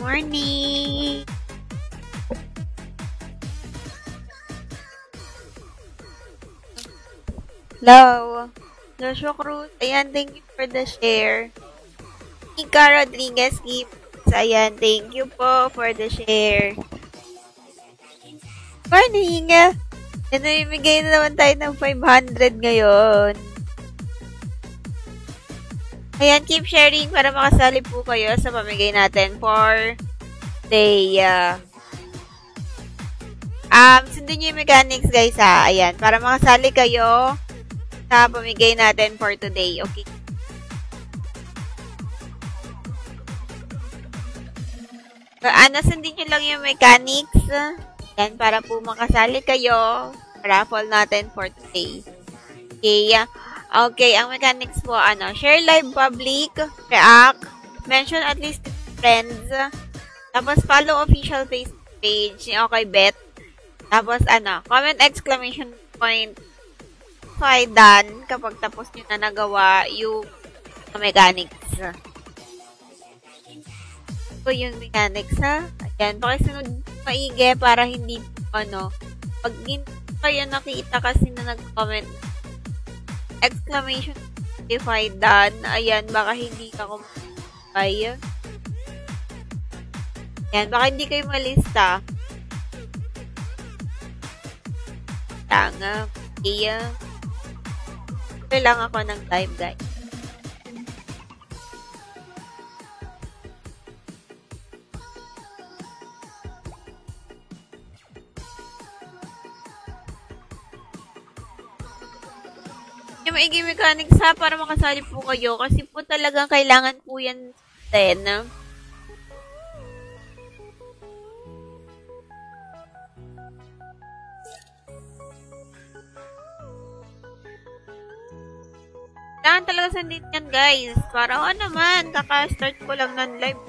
morning! Hello! Joshua Cruz, ayan, thank you for the share. Ika Rodriguez Gibbs, ayan, thank you po for the share. Morning! Namimigay na naman tayo ng 500 ngayon. Ayan, keep sharing para makasali po kayo sa pamigay natin for day. Sundin nyo yung mechanics, guys, ha. Ayan, para makasali kayo sa pamigay natin for today, okay? Sundin nyo lang yung mechanics. Ayan, para po makasali kayo sa raffle natin for today. Okay, okay, ang mechanics po, share live public, react, mention at least friends, tapos follow official Facebook page ni Okay Bet, tapos comment exclamation point, done kapag tapos nyo na nagawa yung mechanics. So, yung mechanics, ha? Ayan, pakisunod maigi para hindi, pag hindi kayo nakita kasi na nag-comment, exclamation if I done, ayan, baka hindi ka kumapay. Ayan, baka hindi kayo malista. Tanga, iya. Lang ako ng live, guys. Yung maigi mechanics, ha, para makasali po kayo kasi po talagang kailangan po yan din. Kailangan talaga sundin yan, guys. Para naman, kaka-start ko lang ng live.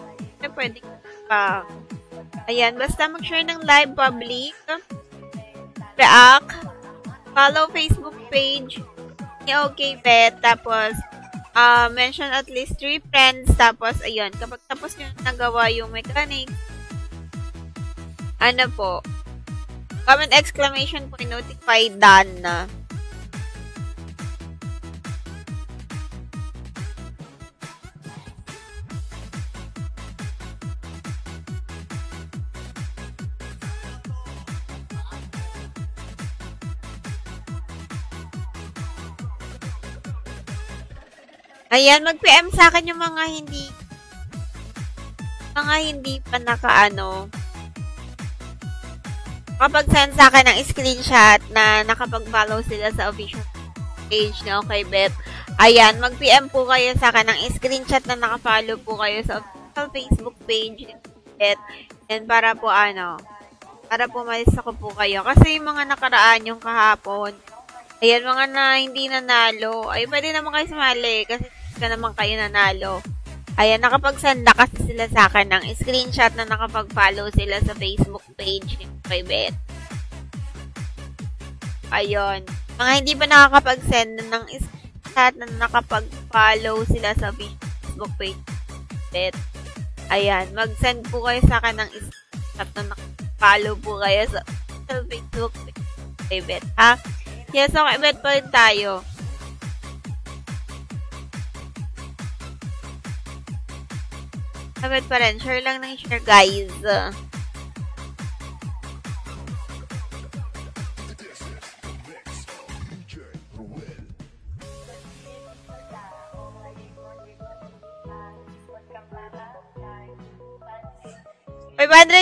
Pwede pa. Ayan, basta mag-share ng live public, react, follow Facebook page ni Okay Bet, tapos mention at least 3 friends, tapos ayun, kapag tapos nyo nagawa yung mechanics, comment exclamation po, notify done na. Ayan, mag-PM sa akin yung mga hindi pa kapag send sa akin ng screenshot na nakapag-follow sila sa official page na Okay Bet. Ayan, mag-PM po kayo sa akin ng screenshot na nakafollow po kayo sa official Facebook page ni Bet. And para po malista ko po kayo. Kasi yung mga nakaraan yung kahapon, ayan, mga na hindi nanalo, ay pwede naman kayo sumali kasi ka naman kayo nanalo. Ayan, nakapag-send na kasi sila sa akin ng screenshot na nakapag-follow sila sa Facebook page ni Okay Bet. Ayun. Mga hindi pa nakakapag-send ng screenshot na nakapag-follow sila sa Facebook page ni Bet. Ayan, mag-send po kayo sa akin ng screenshot na nakapag-follow po kayo sa Facebook page ni Okay Bet, ha? Yes, Okay Bet pa rin tayo. Sabit pa rin. Share lang ng share, guys. $500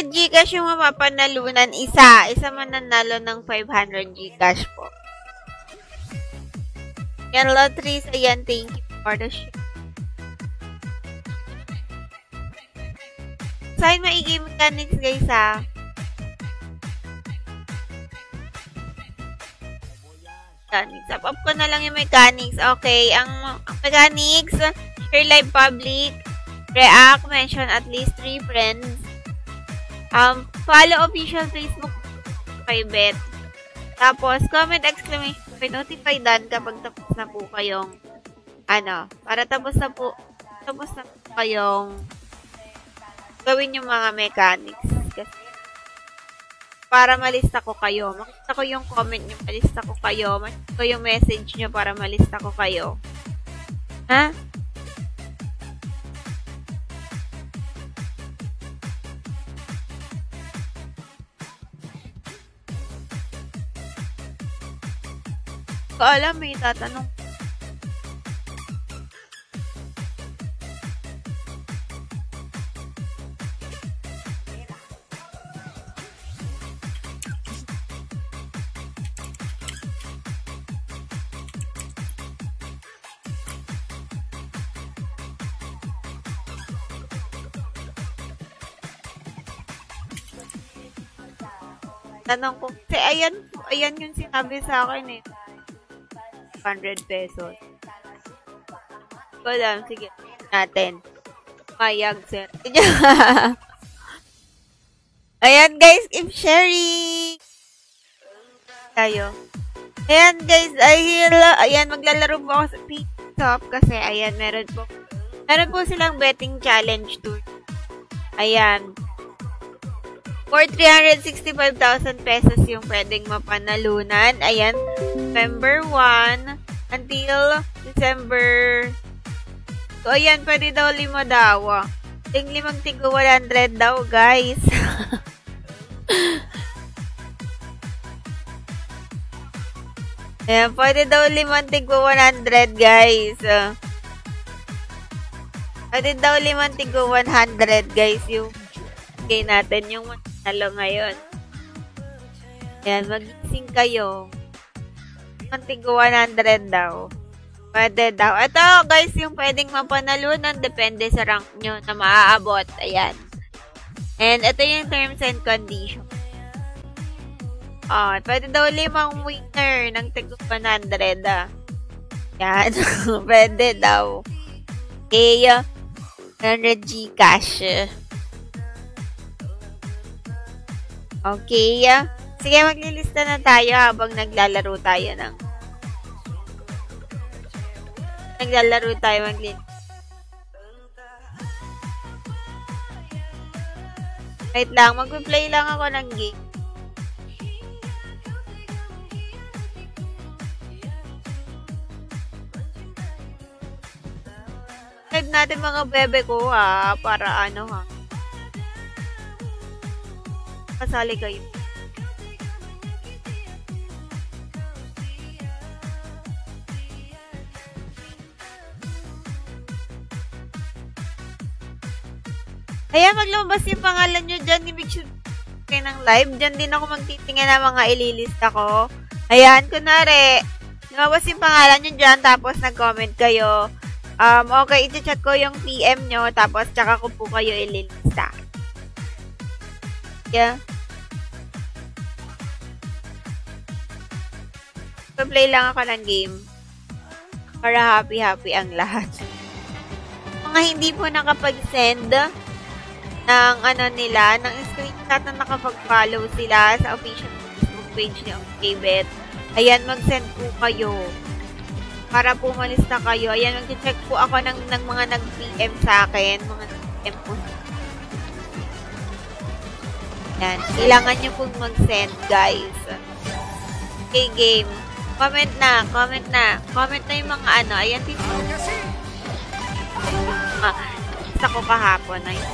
Gcash yung mapapanalunan. Isa mananalo ng 500 Gcash po. Yan, Lotteries. Ayan, thank you for the share. Saan maigi mechanics, guys, ha? Mechanics. Up ko na lang yung mechanics. Okay, ang mechanics, share live public, react, mention at least 3 friends, follow official Facebook Okay Bet, tapos comment exclamation point, notify done kapag tapos na po kayong para tapos na po kayong gawin yung mga mechanics. Kasi, para malista ko kayo. Makita ko yung comment nyo, malista ko kayo. Makita ko yung message nyo para malista ko kayo. Ha? Ko alam, may tatanong. Tanong ko, kasi ayan yung sinabi sa akin eh. 100 pesos. Wala, sige. Natin. Mayag, sir. Ayan, guys. Keep sharing. Tayo. Ayan, guys. Ayan, maglalaro po ako sa P-Top kasi, ayan, meron po silang betting challenge tour. Ayan. For 365,000 pesos yung pwedeng mapanalunan. Ayan, November 1 until December. So, ayan, pwede daw 5 daw. Ting 5 tigo 100 daw, guys. Ayan, pwede daw 5 tigo 100, guys. Pwede daw 5 tigo 100, guys, yung okay natin yung manalo ngayon. Ayan, magising kayo. Mantigo 100 daw. Pwede daw. Ito, guys, yung pwedeng mapanalunan. Depende sa rank nyo na maaabot. Ayan. And ito yung terms and conditions. Pwede daw 5 winner ng tigo 100. Ayan. Pwede daw. Okay. 100 Gcash. Okay. Sige, maglilista na tayo habang naglalaro tayo ng... Wait lang, magpe-play lang ako ng game. Live natin mga bebe ko ha, para ano ha. Kasali kayo. Ayan, maglabas yung pangalan nyo dyan. Make sure kayo ng live. Dyan din ako magtitingin ng mga ililista ko. Ayan, kunwari, lumabas yung pangalan nyo dyan, tapos nag-comment kayo. Okay, i-check ko yung PM nyo, tapos tsaka ko po kayo ililista. Yeah. Play lang ako ng game para happy-happy ang lahat. Mga hindi po nakapag-send ng ano nila, ng screenshot na nakapag-follow sila sa official Facebook page ni OKBet. Ayan, mag-send po kayo para po malista kayo. Ayan, mag-check po ako ng mga nag-PM sa akin. Mga nag-PM po. Ayan, kailangan nyo pong mag-send, guys. Okay, game. Comment na. Comment na yung mga ano. Ayan, dito. Gusto ko kahapon. Ayan.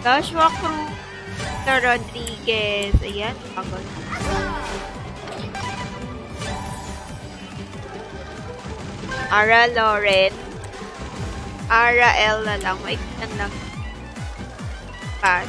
Joshua Cruz. Rodriguez. Ayan. Pagod. Ara Lauren. Ara L na lang. Maikitan lang. Pass.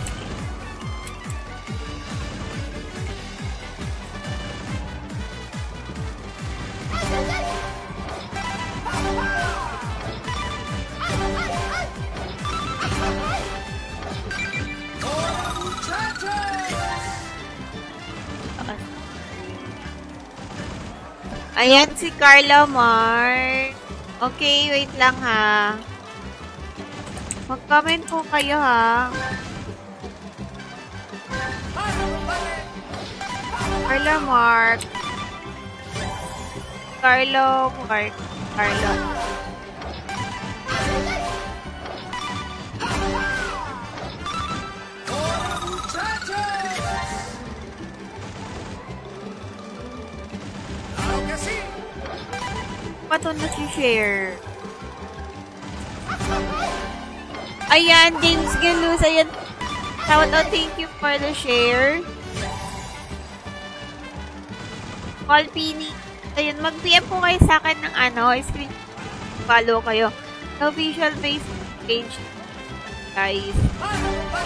Ayan si Carla Mar. Okay, wait lang ha. Mag-comment po kayo ha. Carla Mark. Carlo. Pato na si share. Ayan, James Galus. Ayan. Shout out, thank you for the share. Call Pini. Ayun, mag-PM po kayo sa akin ng screen. Follow kayo sa official Facebook page. Guys.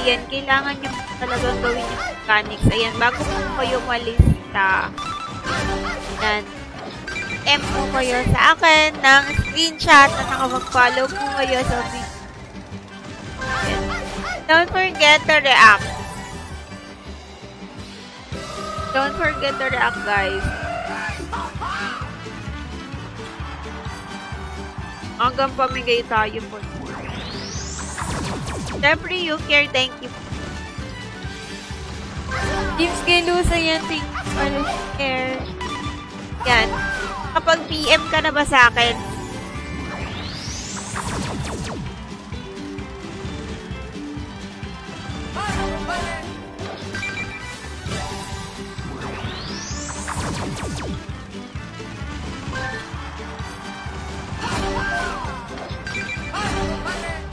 Ayan, kailangan nyo talagang gawin yung mechanics. Ayan, bago po kayo malista. Ayan. PM po kayo sa akin ng screenshot na nakapag-follow po kayo sa official. Ayan. Don't forget to react. Don't forget to react, guys. Hanggang pamigay tayo po. Siyempre, you care. Thank you. James Gelusa yan. Thank you for the share. Yan. Kapag PM ka na ba sa akin?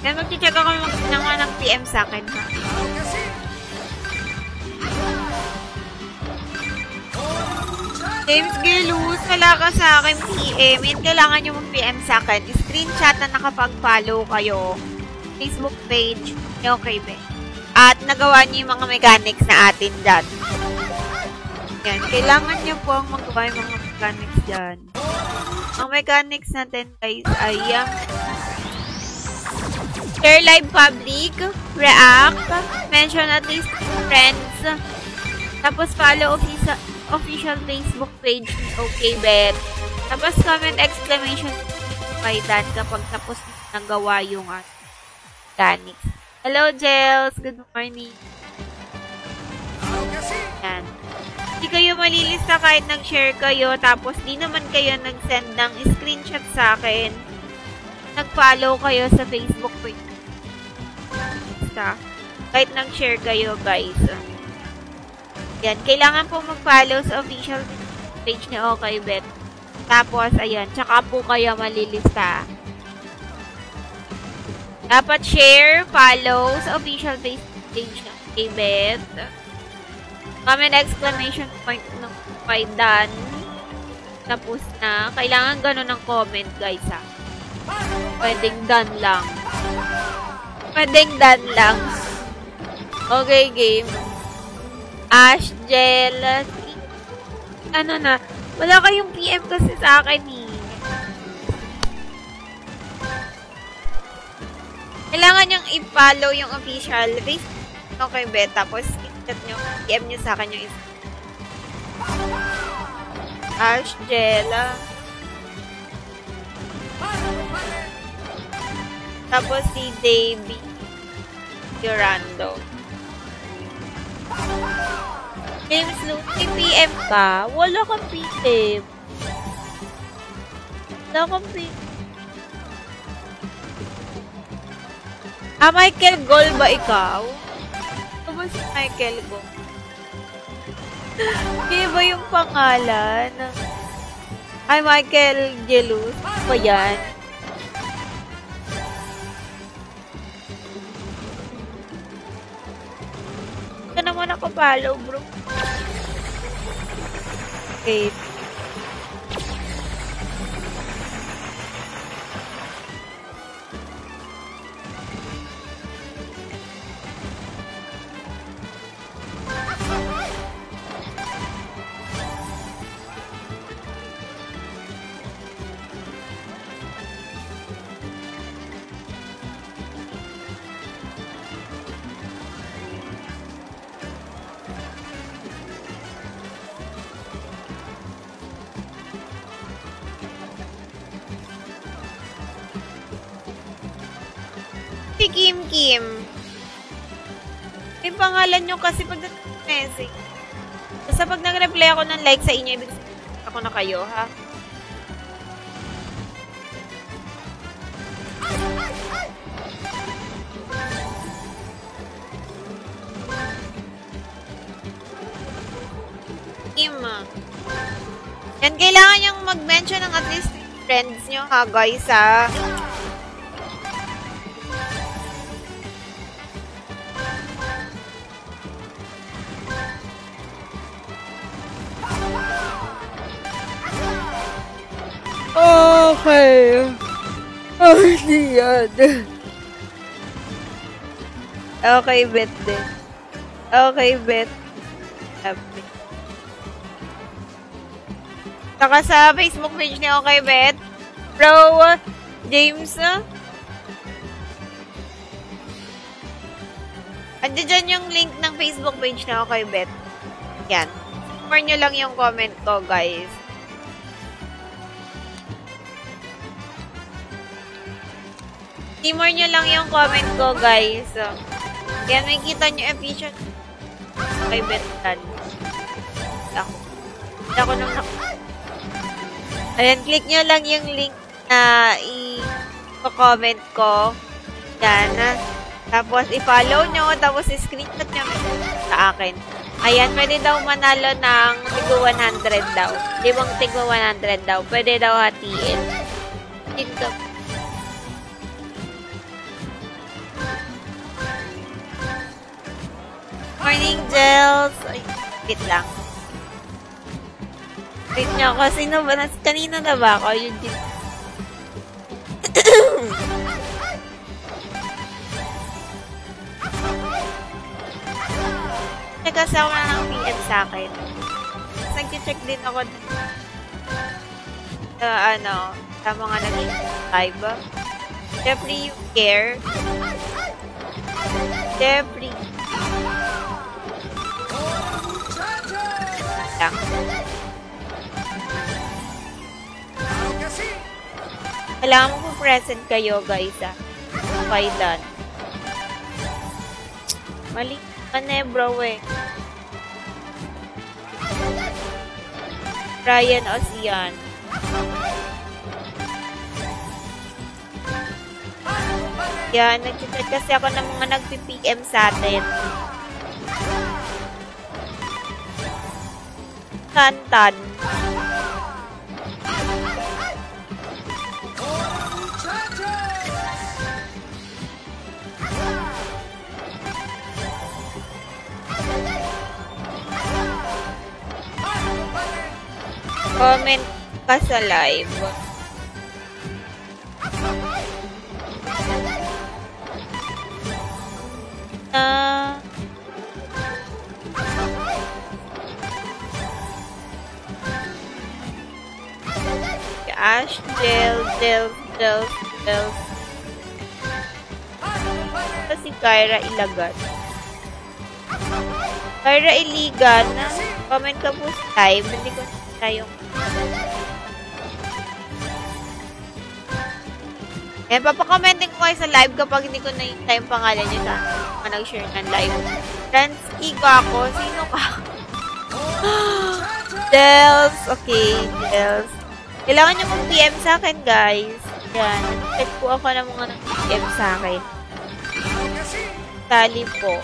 Yan, mag-check ako ng PM sa akin, ha? James Gelus, wala ka sa akin PM. Yan, kailangan nyo mag-PM sa akin. Screenshot na nakapag-follow kayo. Facebook page. Okay, be. At nagawa nyo yung mga mechanics na atin dyan. Yan, kailangan nyo po ang magawa yung mga mechanics dyan. Ang mechanics natin, guys, ay share live public, react, mention at least friends, tapos follow official Facebook page ni OKBet, tapos comment exclamation by Dan kapag tapos nagawa yung mechanics. Hello, Jels! Good morning! Yan. Hindi kayo malilista kahit nag-share kayo, tapos di naman kayo nag-send ng screenshot sa akin. Nag-follow kayo sa Facebook page. Kahit nag-share kayo, guys. Yan. Kailangan po mag-follow sa official page ni OKBet. Tapos, ayan. Tsaka po kayo malilista. Dapat share, follow sa official Facebook page ni OKBet. Comment exclamation point ng by done. Tapos na. Kailangan ganun ang comment, guys, ha. Pwedeng done lang. Pwedeng done lang. Okay, game. Ash, Jel. Ano na? Wala kayong PM kasi sa akin, eh. Kailangan nyong i-follow yung official Facebook. Okay, bet. Tapos, i-chat nyo. PM nyo sa akin yung Ash, Jel. Tapos si Davey Durando. James Lucy, PM ka? Wala kang PM. Wala kang PM. Michael Gol ba ikaw? Ito ba si Michael Gol? Hindi ba yung pangalan? Ay, Michael Gelus. Ba yan? Ito naman ako follow, bro. Okay. Si Kim. Yung pangalan nyo kasi pag message. Basta pag nag-reply ako ng like sa inyo, ibig sabihin ako na kayo, ha? Yan, kailangan yung mag-mention ng at least 3 friends nyo ha, guys, ha. Okay. Oh, hindi yan. Okay, bet din. Okay, bet. Happy. Saka sa Facebook page ni Okay, bet. Bro, James, andiyan dyan yung link ng Facebook page ni Okay, bet. Yan. Ignore nyo lang yung comment ko, guys. Timor nyo lang yung comment ko, guys. Yan, may kita nyo efficient. Okay, bet done. Ako nung ayan, click nyo lang yung link na i-comment ko. Yan. Tapos, i-follow nyo. Tapos, i-screenshot nyo sa akin. Ayan, pwede daw manalo ng tigwa 100 daw. Limang tigwa 100 daw. Pwede daw hatiin. Dito. Morning, Gels. Ay, wait lang. Wait nyo ako. Sino ba? Kanina na ba ako? Yun din. Kasi ako na ng PM sa akin. Nag-check din ako sa mga nag-live. Jeffrey, you care? Jeffrey. Lang. Kailangan mo po present kayo, guys, ah. Okay, done. Mali ka na, bro, eh. Ryan Ocean. Yan, nag-chat kasi ako ng mga nag-PM sa atin. Tantan. Comment ka sa live. Ash, Del. Si Kyra Ilagan. Kyra Iligan, comment ka po sa live. Hindi ko na yung papakomentin ko kayo sa live kapag hindi ko na yung time pangalan nyo sa mga nag-share ng live. Fransky ko ako. Sino ka? Dels. Okay, Dels. Kailangan nyo mag-PM sa akin, guys. Yan. Check po ako ng mga nag-PM sa akin. Tali po.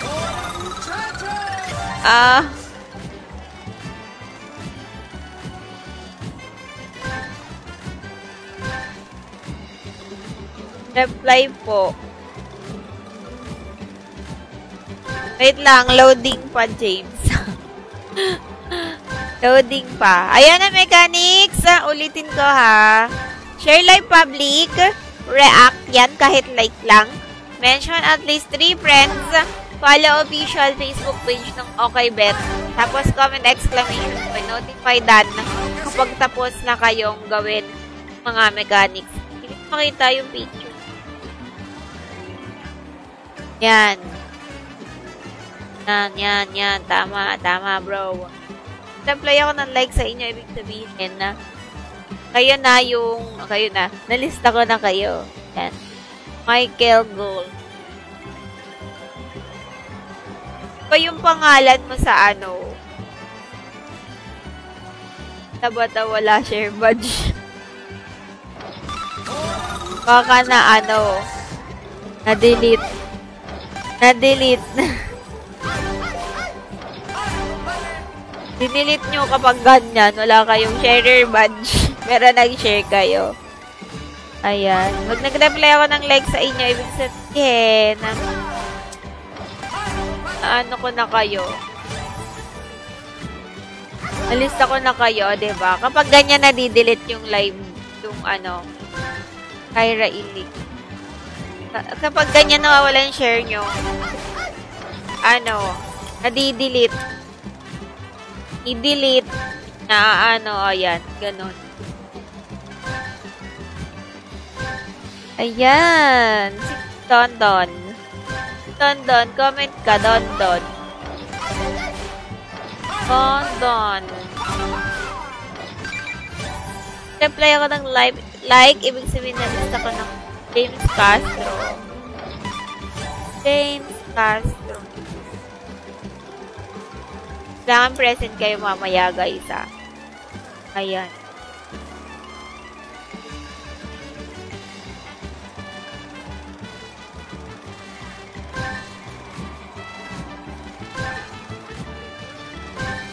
Reply po. Wait lang, loading pa, James. Loading pa. Ayan na, mechanics. Ulitin ko, ha. Share live public. React yan, kahit like lang. Mention at least 3 friends. Follow official Facebook page ng Okay Bet. Tapos comment exclamation point. Notify Dan kapag tapos na kayong gawin mga mechanics. Hindi makita yung picture. Yan. Yan. Tama, bro. Apply ako ng like sa inyo. Ibig sabihin na kayo na. Nalista ko na kayo. Yan. Michael Gold. Pa yung pangalan mo sa ano? Tabata wala share badge. Baka na na-delete. Dinilit nyo kapag ganyan. Wala kayong sharer badge. Pero nag-share kayo. Ayan. Pag nag-reply ako ng like sa inyo, ibig sabihin, ano ko na kayo. Nalista ko na kayo, diba? Kapag ganyan nadidelete yung live, yung Kyra Ilig. Kapag ganyan nawawala yung share nyo, nadidelete. I-delete na ayan, ganun. Ayan. Si Dondon. Dondon, comment ka, Dondon. Dondon. Reply ako ng like, ibig sabihin na lista ko ng James Castro. James Castro. Kailangan present kayo mamaya, guys, Ayan.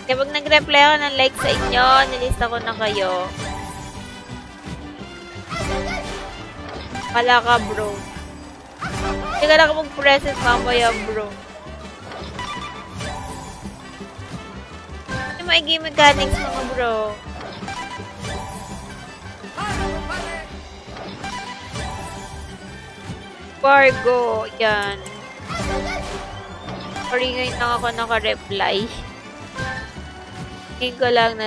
Kapag nag-reply ako ng like sa inyo, nilista ko na kayo. Wala ka, bro. Hindi ka na mag-present mamaya, bro. Ano may game mechanics mga bro? Fargo. Yan. Sorry, ngayon lang ako naka-reply. Ngayon ko lang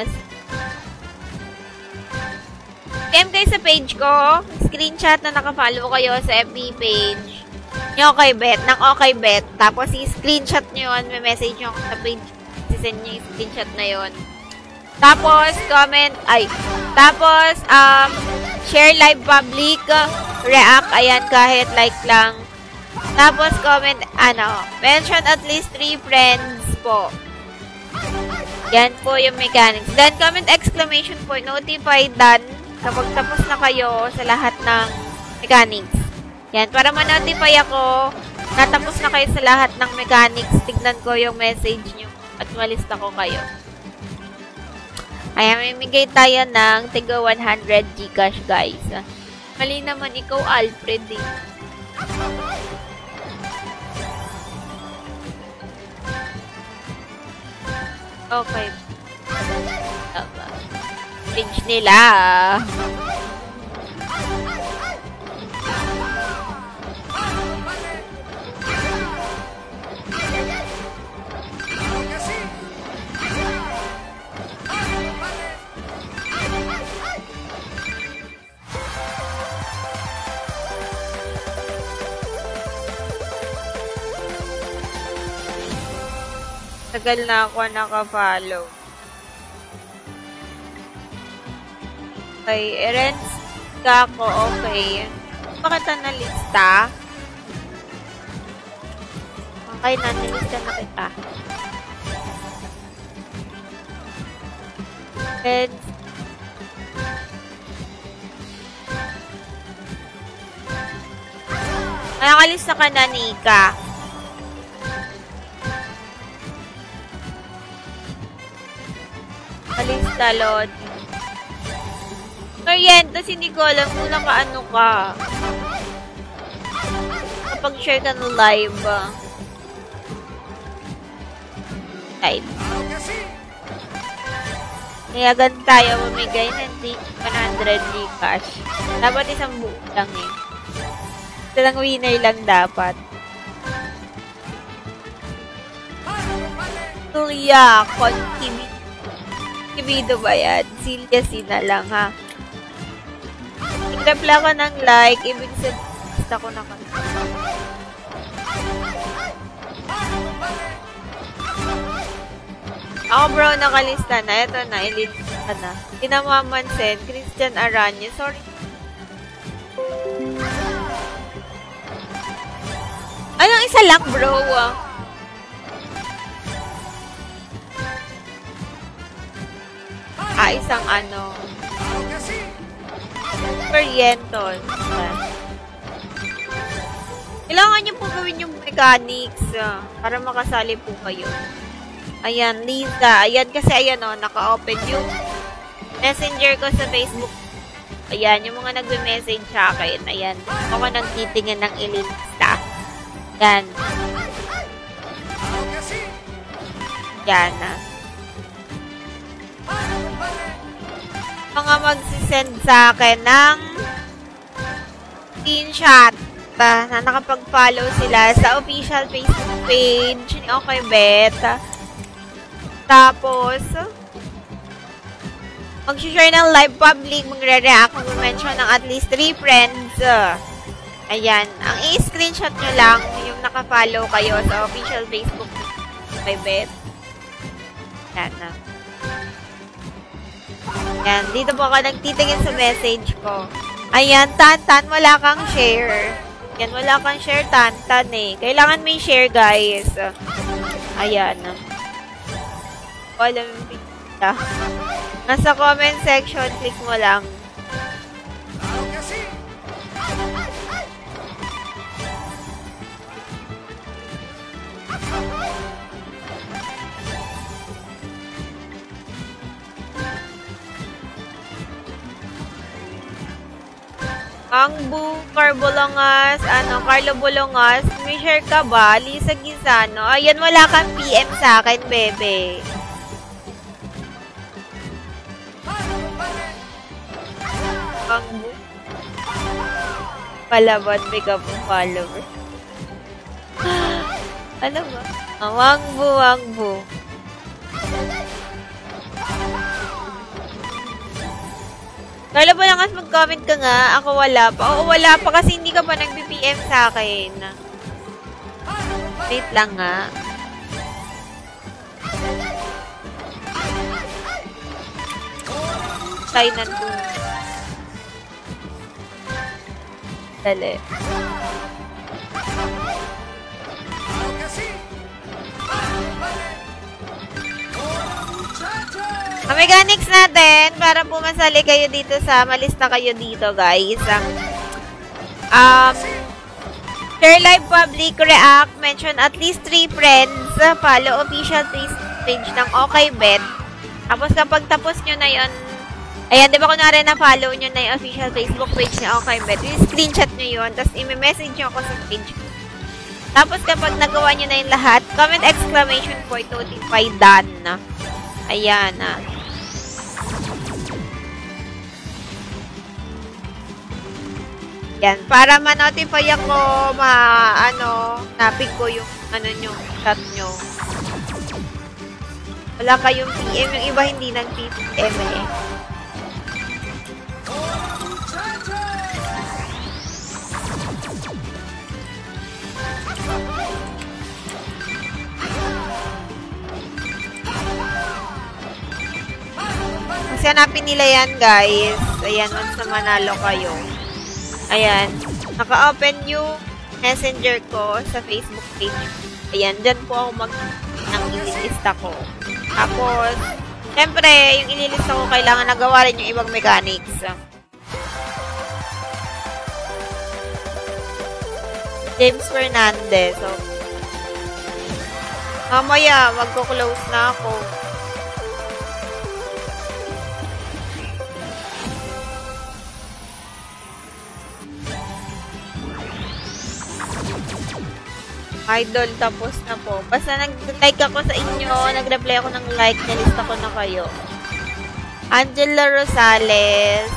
PM kayo sa page ko. Screenshot na naka-follow kayo sa FB page nyo kay Bet, ng Okay Bet. Tapos i-screenshot nyo yun. May message nyo sa page. I-send nyo yung screenshot na yun. Tapos, comment. Tapos, share live public. React. Ayan, kahit like lang. Tapos, comment, mention at least 3 friends po. Yan po yung mechanics. Then, comment exclamation point. Notify done kapag tapos na kayo sa lahat ng mechanics. Yan. Para ma-notify ako, natapos na kayo sa lahat ng mechanics. Tignan ko yung message nyo at malista ko kayo. Ayan, mamimigay tayo ng tiga 100 Gcash, guys. Mali naman ikaw, Alfred, eh. Okay. Page nila. Tagal na ako naka-follow. Okay, Erens ka ako, okay. Bakit na lista? Okay, nalista na kita. Erens. Nakalista ka na, Nika. Kalista, Lord. Yan, tapos hindi ko alam kung naka-ano ka. Kapag share ka ng live. Kaya ganun tayo mamigay ng 100 Gcash. Dapat isang buo lang eh. Ito lang winner lang dapat. Tulia, Kibido ba yan? Silya Sina lang ha. Reply ko ng like, ibig sabihin ko na kanina. Ako bro, nakalista na. Ito na, ililista na. Kinamamansin, Christian Aranya. Sorry. Anong isa lang bro? Isang Oriental. Kailangan nyo po gawin yung mechanics para makasali po kayo. Ayan, Lisa. Ayan, kasi ayan o, naka-open yung messenger ko sa Facebook. Ayan, yung mga nagme-message sa akin. Ayan, ako nagtitingin ng ililista. Ayan. Ayan na. Mga magsisend sa akin ng screenshot na nakapag-follow sila sa official Facebook page ni Okay Bet. Tapos, mag-share ng live public, magre-react, mag-mention ng at least 3 friends. Ayan. Ang i-screenshot nyo lang yung naka-follow kayo sa official Facebook Okay Bet. Ayan na. Ayan. Dito po ako nagtitingin sa message ko. Ayan, Tantan, wala kang share. Yan, wala kang share, Tantan eh. Kailangan may share, guys. Ayan. Alam mo, nasa comment section, click mo lang. Ang Carbolongas, Carlo Bolongas, may share ka ba? Lisa Gisano. Ayan, wala kang PM sa akin, bebe. Ang Palaban, may ka pong follower. Ano ba? Wangbu. Carlo Bolongas, mag-comment ka nga. Ako wala pa. Oo, wala pa kasi hindi ka pa nag-PM sa akin. Wait lang nga. China to. Dali. Ang mechanics natin, para po masali kayo dito sa, malista kayo dito, guys. Share live public, react, mention at least 3 friends, follow official page ng Okay Bet. Tapos kapag tapos nyo na yon, ayan, di ba kunwari na-follow nyo na yung official Facebook page ng Okay Bet, i-screenshot nyo yun, tapos i-message nyo ako sa page. Tapos kapag nagawa nyo na yung lahat, comment exclamation point, notify done. Ayan, Yan, para ma-notify ako, napin ko yung, nyo, chat nyo. Wala kayong PM, yung iba hindi nag-PM eh. Kasi hanapin nila yan, guys. Ayan, once na manalo kayo. Ayan, naka-open yung messenger ko sa Facebook page. Ayan, dyan po ako ng ililista ko. Tapos, syempre, yung ililista ko, kailangan nagawa rin yung ibang mechanics. James Fernandez. So, mamaya, magko-close na ako. Idol, tapos na po. Basta nag-like ako sa inyo, nag-reply ako ng like, nilista ko na kayo. Angela Rosales.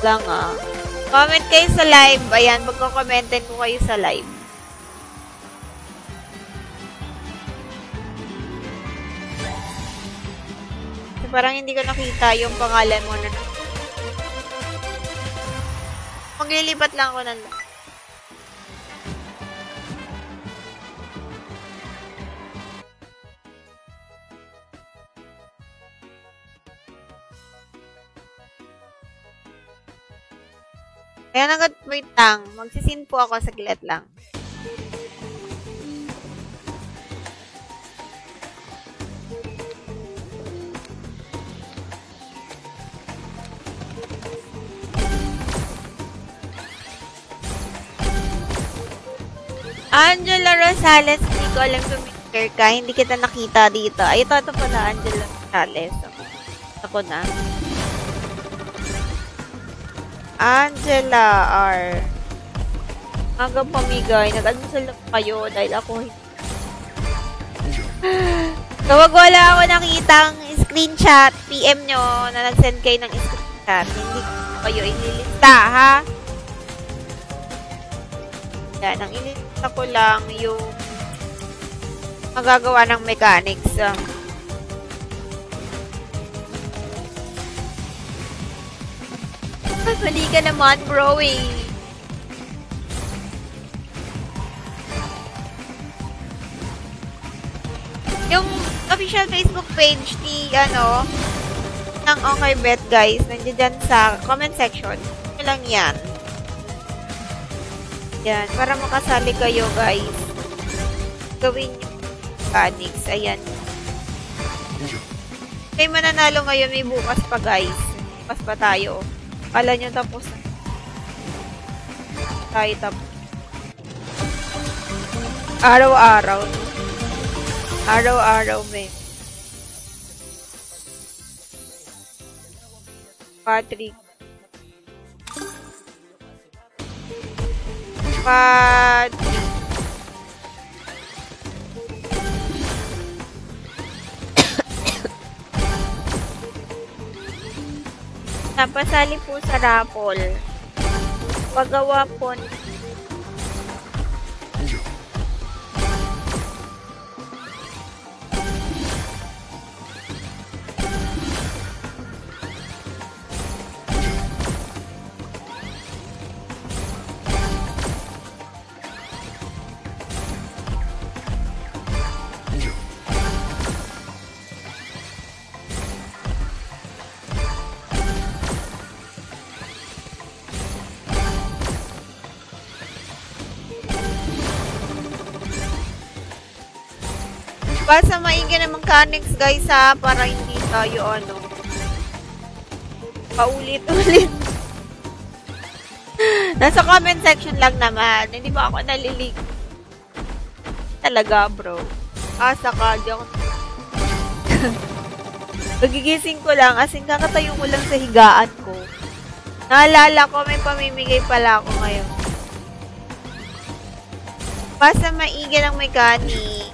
Lang Comment kayo sa live. Ayan, magko-commentin ko kayo sa live. So, parang hindi ko nakita yung pangalan mo na. Maglilipat lang ako ng kaya wait lang. Magsisin po ako saglit lang. Angela Rosales, hindi ko alam kung may ka. Hindi kita nakita dito. Ay, ito pala, Angela Rosales. Ako na. Angela R. Magang pamigay. Nag-almusal lang kayo dahil ako Kapag wala ako nakitang screenshot, PM nyo na nag-send kayo ng screenshot. Hindi kayo inilista, ha? Yan, ang inilista ko lang yung magagawa ng mechanics. Mali ka naman, bro, eh. Yung official Facebook page ni, ng Okay Bet, guys, nandiyan dyan sa comment section. Ito lang yan. Yan, para makasali kayo, guys. Gawin yung mechanics. Ayan. Kaya mananalo ngayon, may bukas pa, guys. Bukas pa tayo. Kala nyo tapos na. Tayo tapos. Araw-araw. Araw-araw, may. Patrick. Napasali po sa raffle. Paggawa po basta maingay ng mechanics, guys, ha, para hindi tayo, paulit-ulit. Nasa comment section lang naman. Hindi ba ako nalilig? Talaga, bro. Saka, di ako nagigising ko lang, as in, kakatayo ko lang sa higaan ko. Naalala ko, may pamimigay pala ako ngayon. Basta maingay ng mechanics.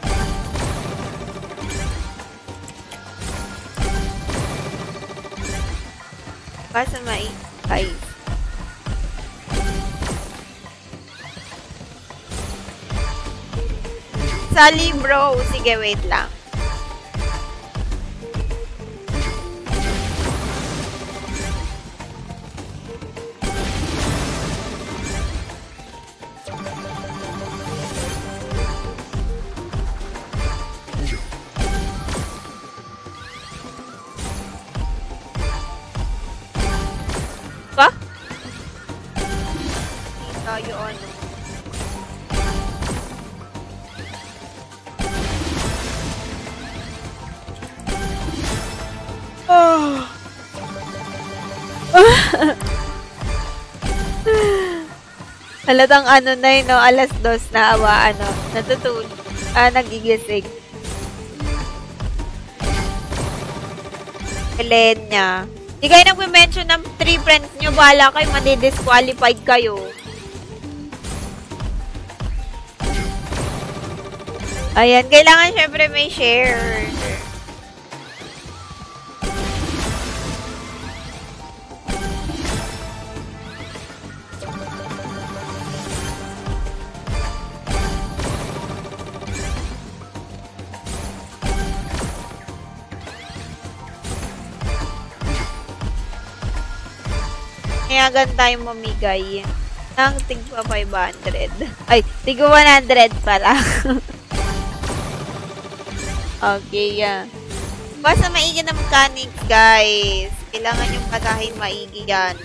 Basta maingay. Sali, bro. Sige, wait lang. Ba? Hindi tayo, Halatang na yun, no? Alas 2 na awa, natutulog. Nagigising. Helena. Di kayo nag-mention ng 3 friends nyo, bahala kayo, madi-disqualified kayo. Ayan, kailangan syempre may share. Kaya tayong mamigay ng tigpa 500. Ay, tigpa 100 pala. Okay, basta maigi na mechanics, guys. Kailangan yung patahin maigi yan.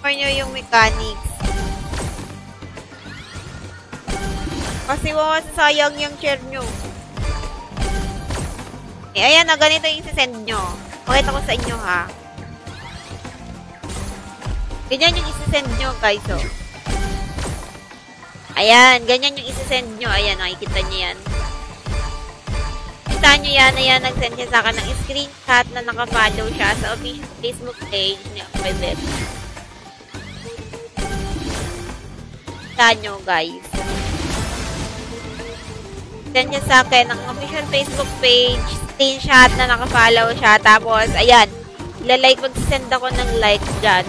Nyo yung mechanics. Kasi masasayang yung share nyo. Ayan na, ganito yung sisend nyo. Pakita ko sa inyo, ha. Ganyan yung isisend nyo, guys, oh. Ayan, ganyan yung isisend nyo. Ayan, nakikita nyo yan. Kita nyo yan, ayan, nag-send siya sa akin ng screenshot na nakafollow siya sa official Facebook page niya. Okay, bet. Kita nyo, guys. Send niya sa akin ng official Facebook page, screenshot na nakafollow siya. Tapos, ayan, ilalike, mag-send ako ng like dyan.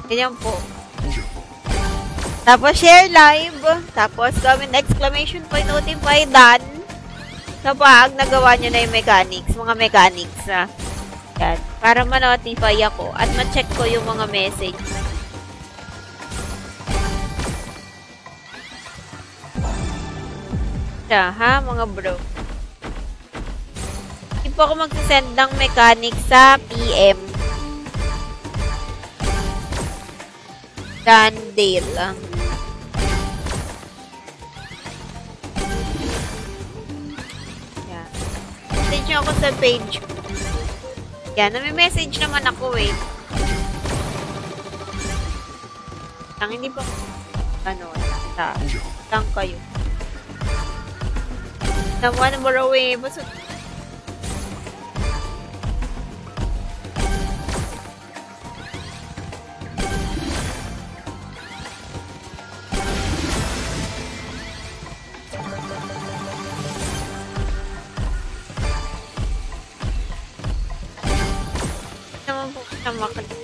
Ganyan po. Tapos, share live. Tapos, comment exclamation point, notify done. Kapag nagawa nyo na yung mechanics, mga mechanics. Yan. Para ma-notify ako at ma-check ko yung mga message. Ha, mga bro. Hindi po ako magsisend ng mechanics sa PM. Dandale. Yan. Message nyo ako sa page. Yan, nami-message naman ako eh. Ang hindi pa ano, lang kayo. Naman mo raw eh. Basta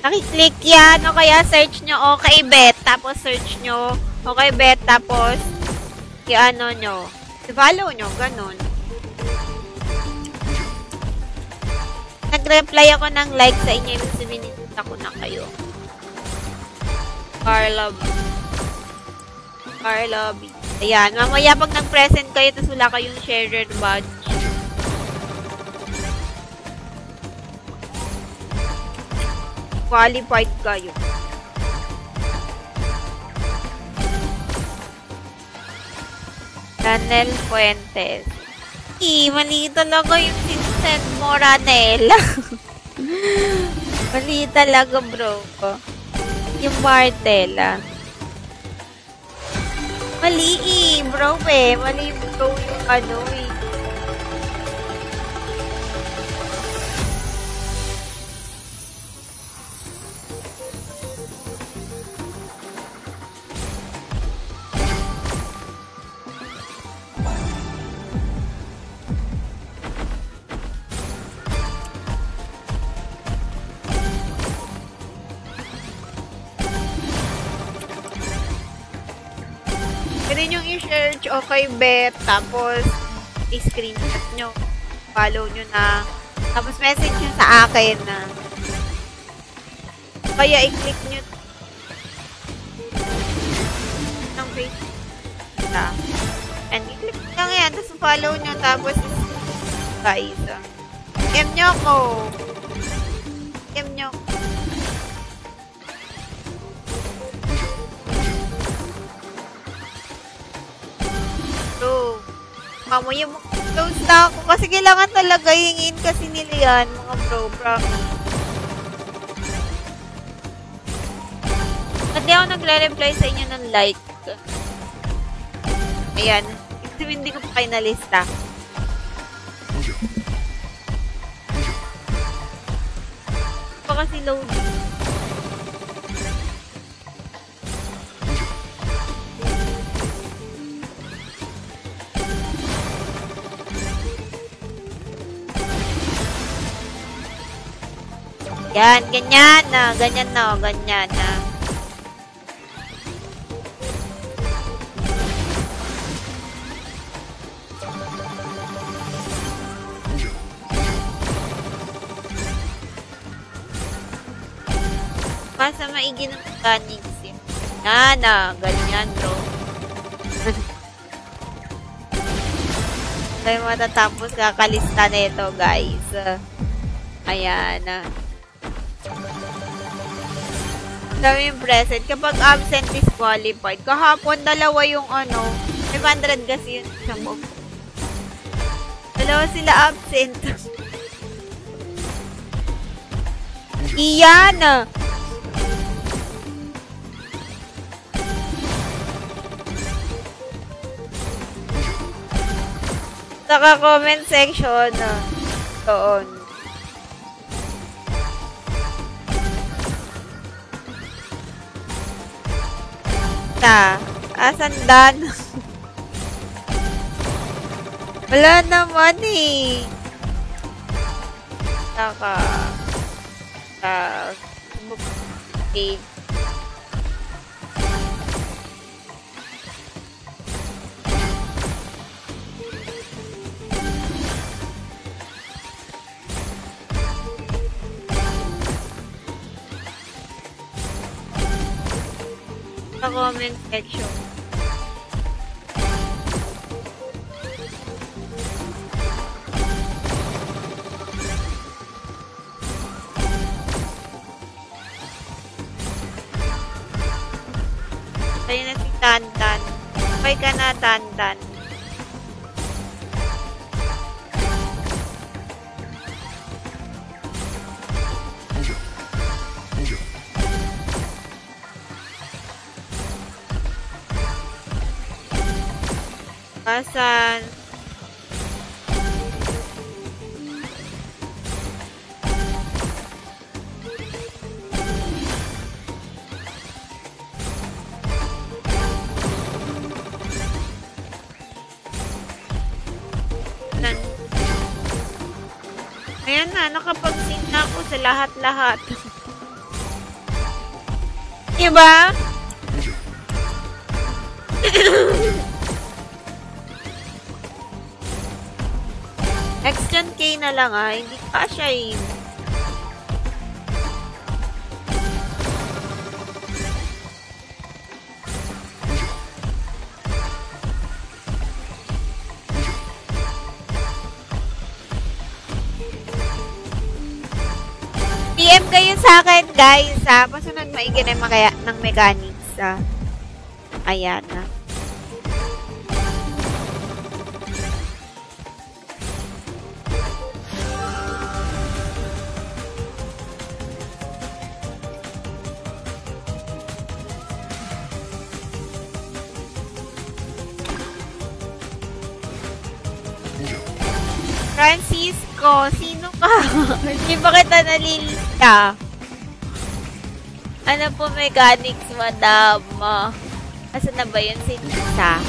nakiklik yan o kaya search nyo okay bet tapos search nyo okay bet tapos i-ano nyo i-follow nyo, ganun. Nag-reply ako ng like sa inyo yung sininita ko na kayo. Carla B. Ayan, mamaya pag nag-present kayo tapos wala kayong shared badge. Qualified kayo. Ranel Fuentes. Mali talaga yung sinsend mo, Ranel. Mali talaga, bro. Yung Martela. Mali bro eh. Mali bro yung ano eh. Pwede nyo i-search okay bet tapos i-screenshot nyo follow nyo na tapos message nyo sa akin na kaya i-click nyo ng page and i-click lang yan tapos follow nyo tapos guys M nyo ko M nyo mamaya mag-close na ako kasi kailangan talaga hingin kasi nila yan mga bro at di ako nagre-reply sa inyo ng like ayan hindi ko pa kayo nalista pa kasi load yan, ganyan na, ganyan na, ganyan na. Masa maigi ng mechanics yun. Na, ganyan, bro. Tayo matatapos kakalista na ito, guys. Ayan, Dami yung present. Kapag absent, disqualified. Kahapon, dalawa yung 500 kasi yun sa book. Dalawa sila absent. Iyan! Saka comment section. Doon. Asan Dan? Wala naman eh. Saka Facebook page. Sa comment section. Tayo na si Tantan. Okay ka na, Tantan. Asan? Ayan na, nakapag-sync na ako sa lahat-lahat. Diba? Next gen K na lang hindi pa siya eh. PM kayo sa akin guys pasunod maigi na ng mechanics ayan Francisco, sino ka? Hindi ba kita nalilista? Ano po mechanics, madam? Asa na ba yun si Lisa?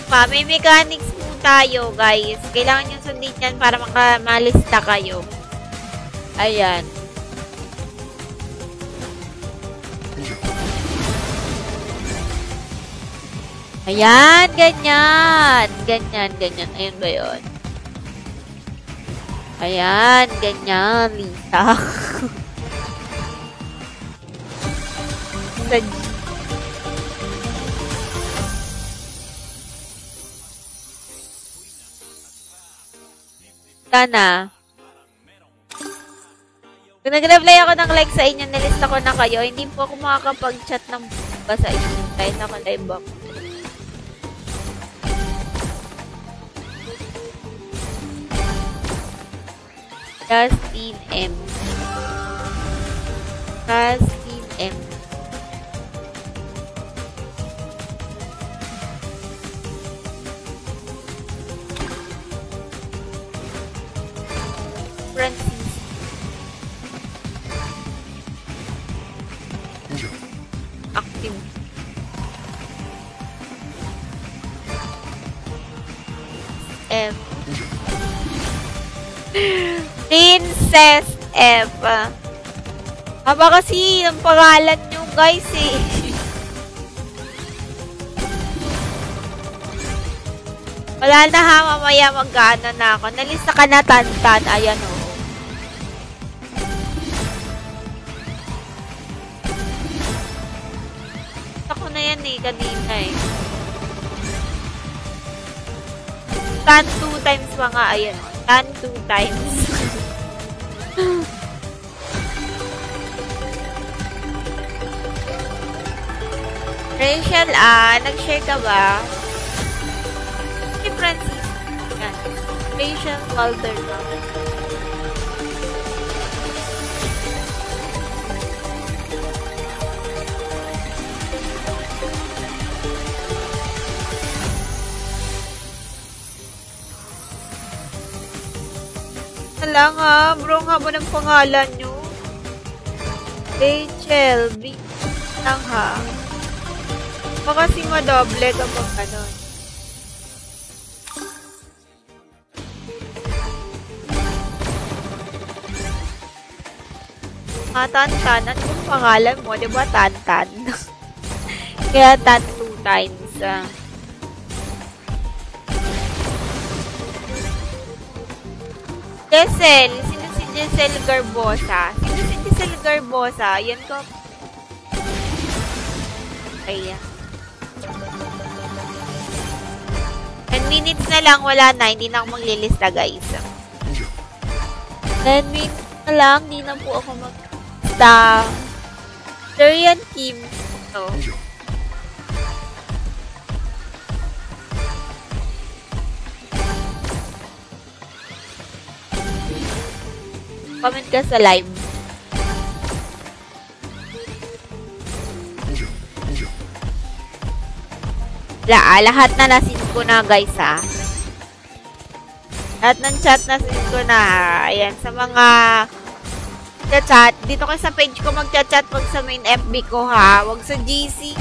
May mechanics po tayo, guys. Kailangan yung sundin yan para malista kayo. Ayan. Ayan, ganyan. Ganyan. Ayun ba yun? Ayan, ganyan, Lisa. Sana. Kung nag-reply ako ng like sa inyo, nilista ko na kayo, hindi po ako makakapag-chat ng buka sa inyo dahil naka-live ako. Justin M. Francis. Active. F. Princess F. Haba kasi ang pangalan nyo guys eh. Wala na ha, mamaya mag-ano na ako. Nalista ka na, Tantan. Ayan o. Ako na yan eh, kanina eh. Tan 2 times mga, ayan o. Tan 2 times. Rachel, nag-share ka ba? Si Francis. Yan. Rachel Calderon. Wala nga, bro, nga ba ng pangalan nyo? Rachel, B. lang ha. Baka si madoble kapag ganon. Tantan, ano yung pangalan mo? Diba Tantan? Kaya Tan 2 times. Jessel. Sino si Jessel Garbosa? Sino si Jessel Garbosa? Yan ko. Ay. 10 minutes na lang. Wala na. Hindi na ako maglilista, guys. 10 minutes na lang. Hindi na po ako maglilista. Darian Kim. Ito. Comment ka sa live. Lahat na nasin ko na, guys, ha. Lahat ng chat nasin ko na. Ayan, sa mga chat. Dito kayo sa page ko magchat-chat pag sa main FB ko, ha. Huwag sa GC.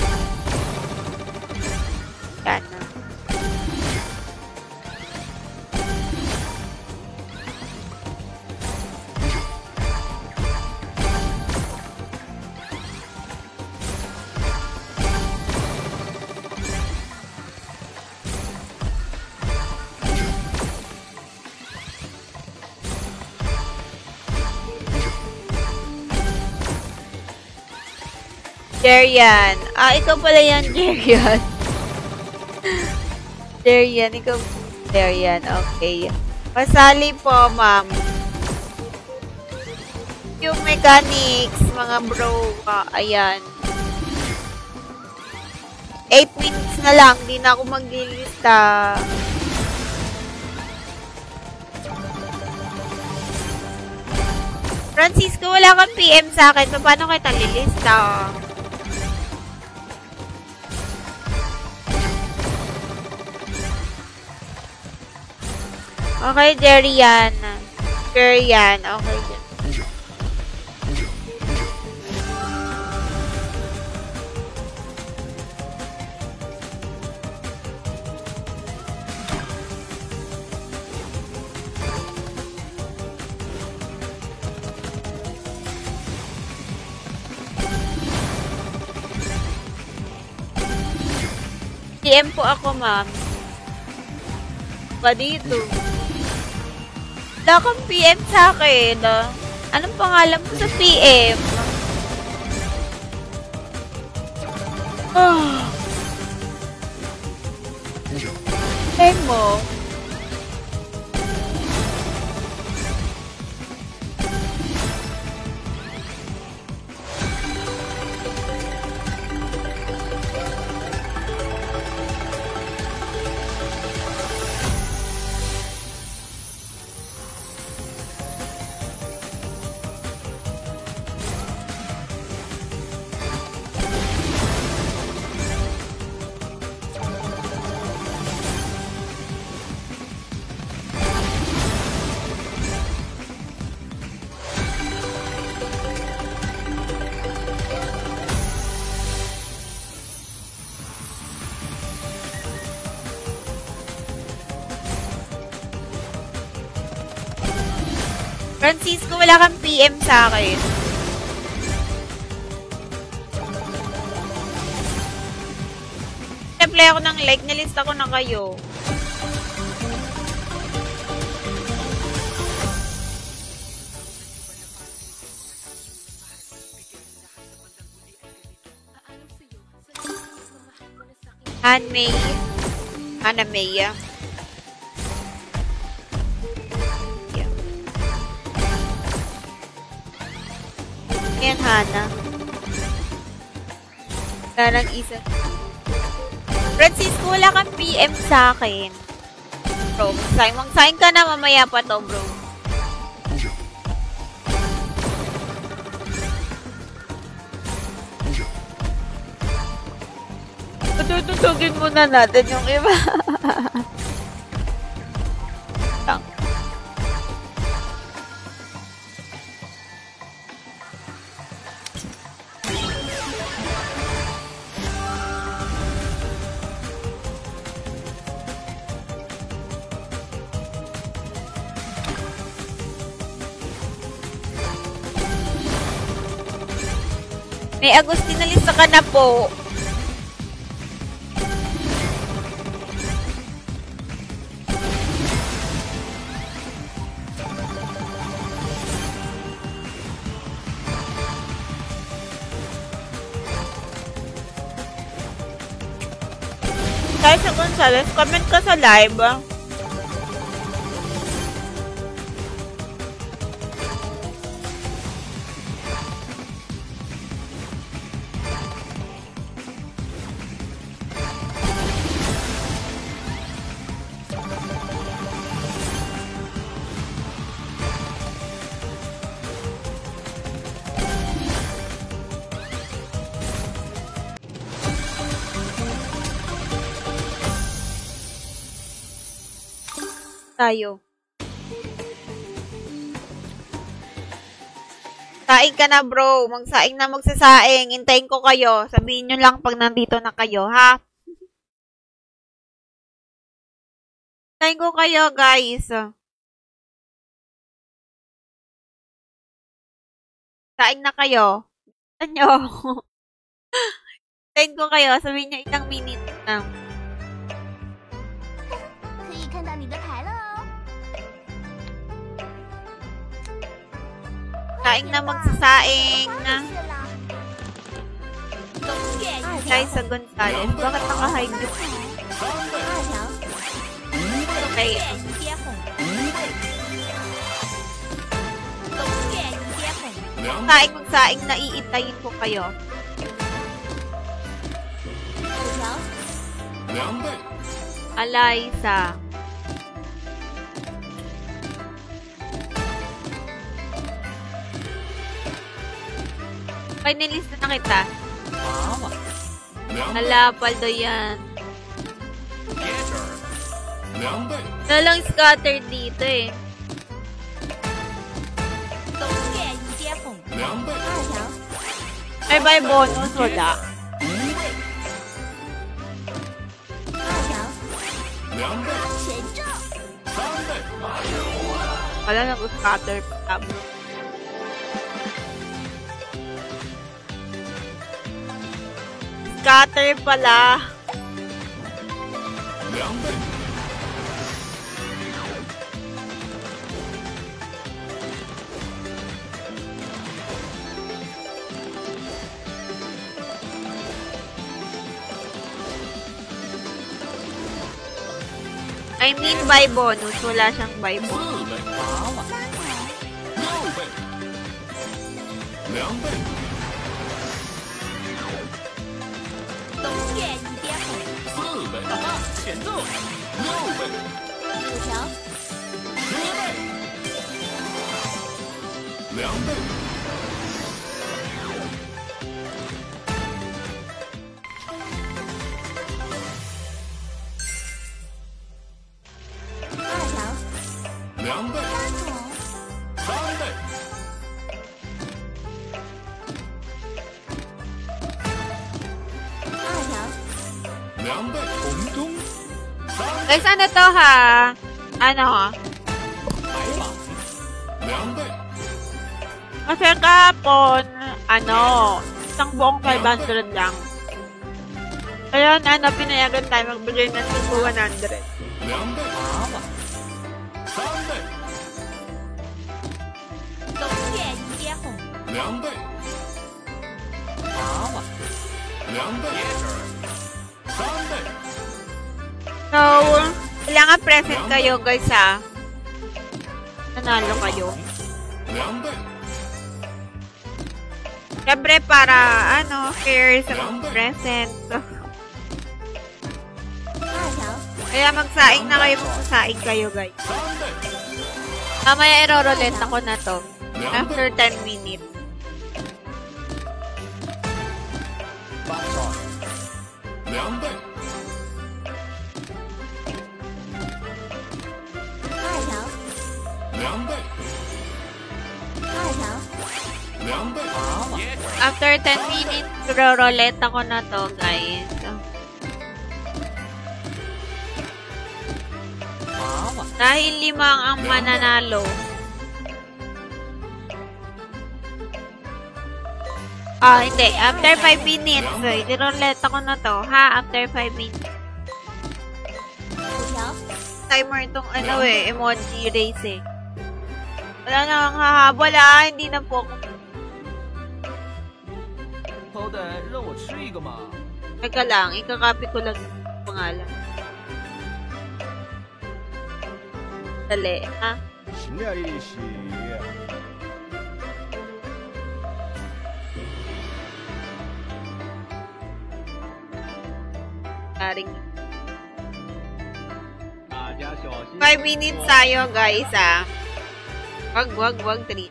Yan. Jerian. Ikaw pala yan, Jerian. Jerian, ikaw. Jerian, okay. Pasali po, ma'am. Yung mechanics, mga bro. Ayan. 8 minutes na lang. Di na ako maglilista. Francisco, wala kang PM sa akin. Paano kita lilista? Okay, Jerian. Jerian, okay. PM po ako, ma'am. Ba dito? Wala kang PM sa akin. Anong pangalan mo sa PM? Hey mo. Francisco, wala kang PM sa akin. Reply ako ng like, nilista ko na kayo. Hana May. Ayan, Hana. Parang isa. Francisco, wala kang PM sa akin. Bro, mag-sign ka na mamaya pa to, bro. Tututugin muna natin yung iba. May Agustinalista ka na po. Sa Gonzales, comment ka sa live. Tayo. Saing ka na, bro. Magsaing na magsasaing. Hintayin ko kayo. Sabihin nyo lang pag nandito na kayo, ha? Hintayin ko kayo, guys. Saing na kayo. Hintayin nyo. Hintayin ko kayo. Sabihin nyo ilang minute na. Saing na magsasaing. Guys, sa Gonzales. Bakit naka-hide yung... Okay. Saing magsaing na iitayin ko kayo. Alaysa. Finalist na kita. Ala, paldo yan. Nalang scatter dito eh. Ay, by bonus, wala. Wala nang scatter pa. Scatter pala. I mean by bonus. Wala siyang by bonus. Guys, ano to ha? Ano? Kasi kahapon, ano, isang buong 500 lang. Kaya ano, pinayagan tayo magbigay ng 100. So, kailangan present kayo guys ha. Nanalo kayo. Siyempre para, fair sa mga present. Kaya magsaing na kayo kung magsaing kayo, guys. Mamaya i-roulette ako na to. After 10 minutes. After 10 minutes, roulette ako na to, guys. Dahil 5 ang mananalo. Hindi. After 5 minutes. I-roulette ako na to, ha? After 5 minutes. Timer itong emoji race eh. Wala na ang hahabol hindi na po ako. Teka lang, ikakopy ko lang yung pangalan. Dali, ha? Karing 5 minutes tayo, guys, Wag, 3.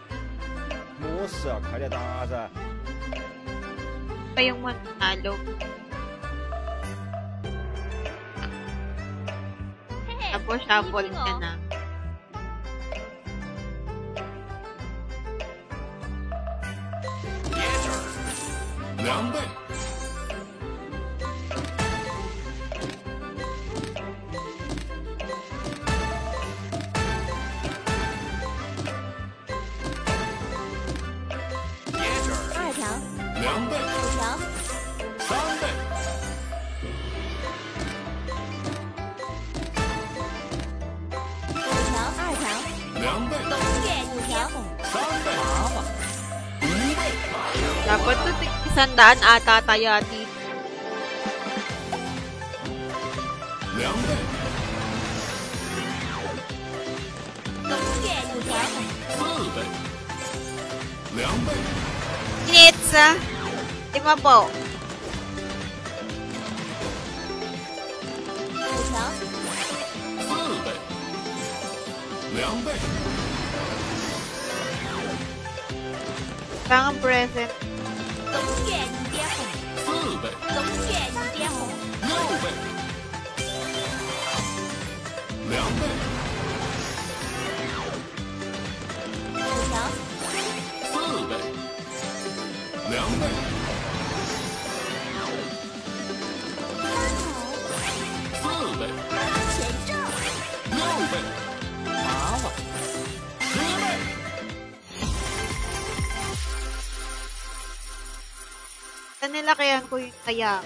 Pa yung manalo. Tapos, shuffle ka na. Dapat ito 100 ata tayo dito. Minutes, 5 po. Parang present. Nilakayan ko yung kaya.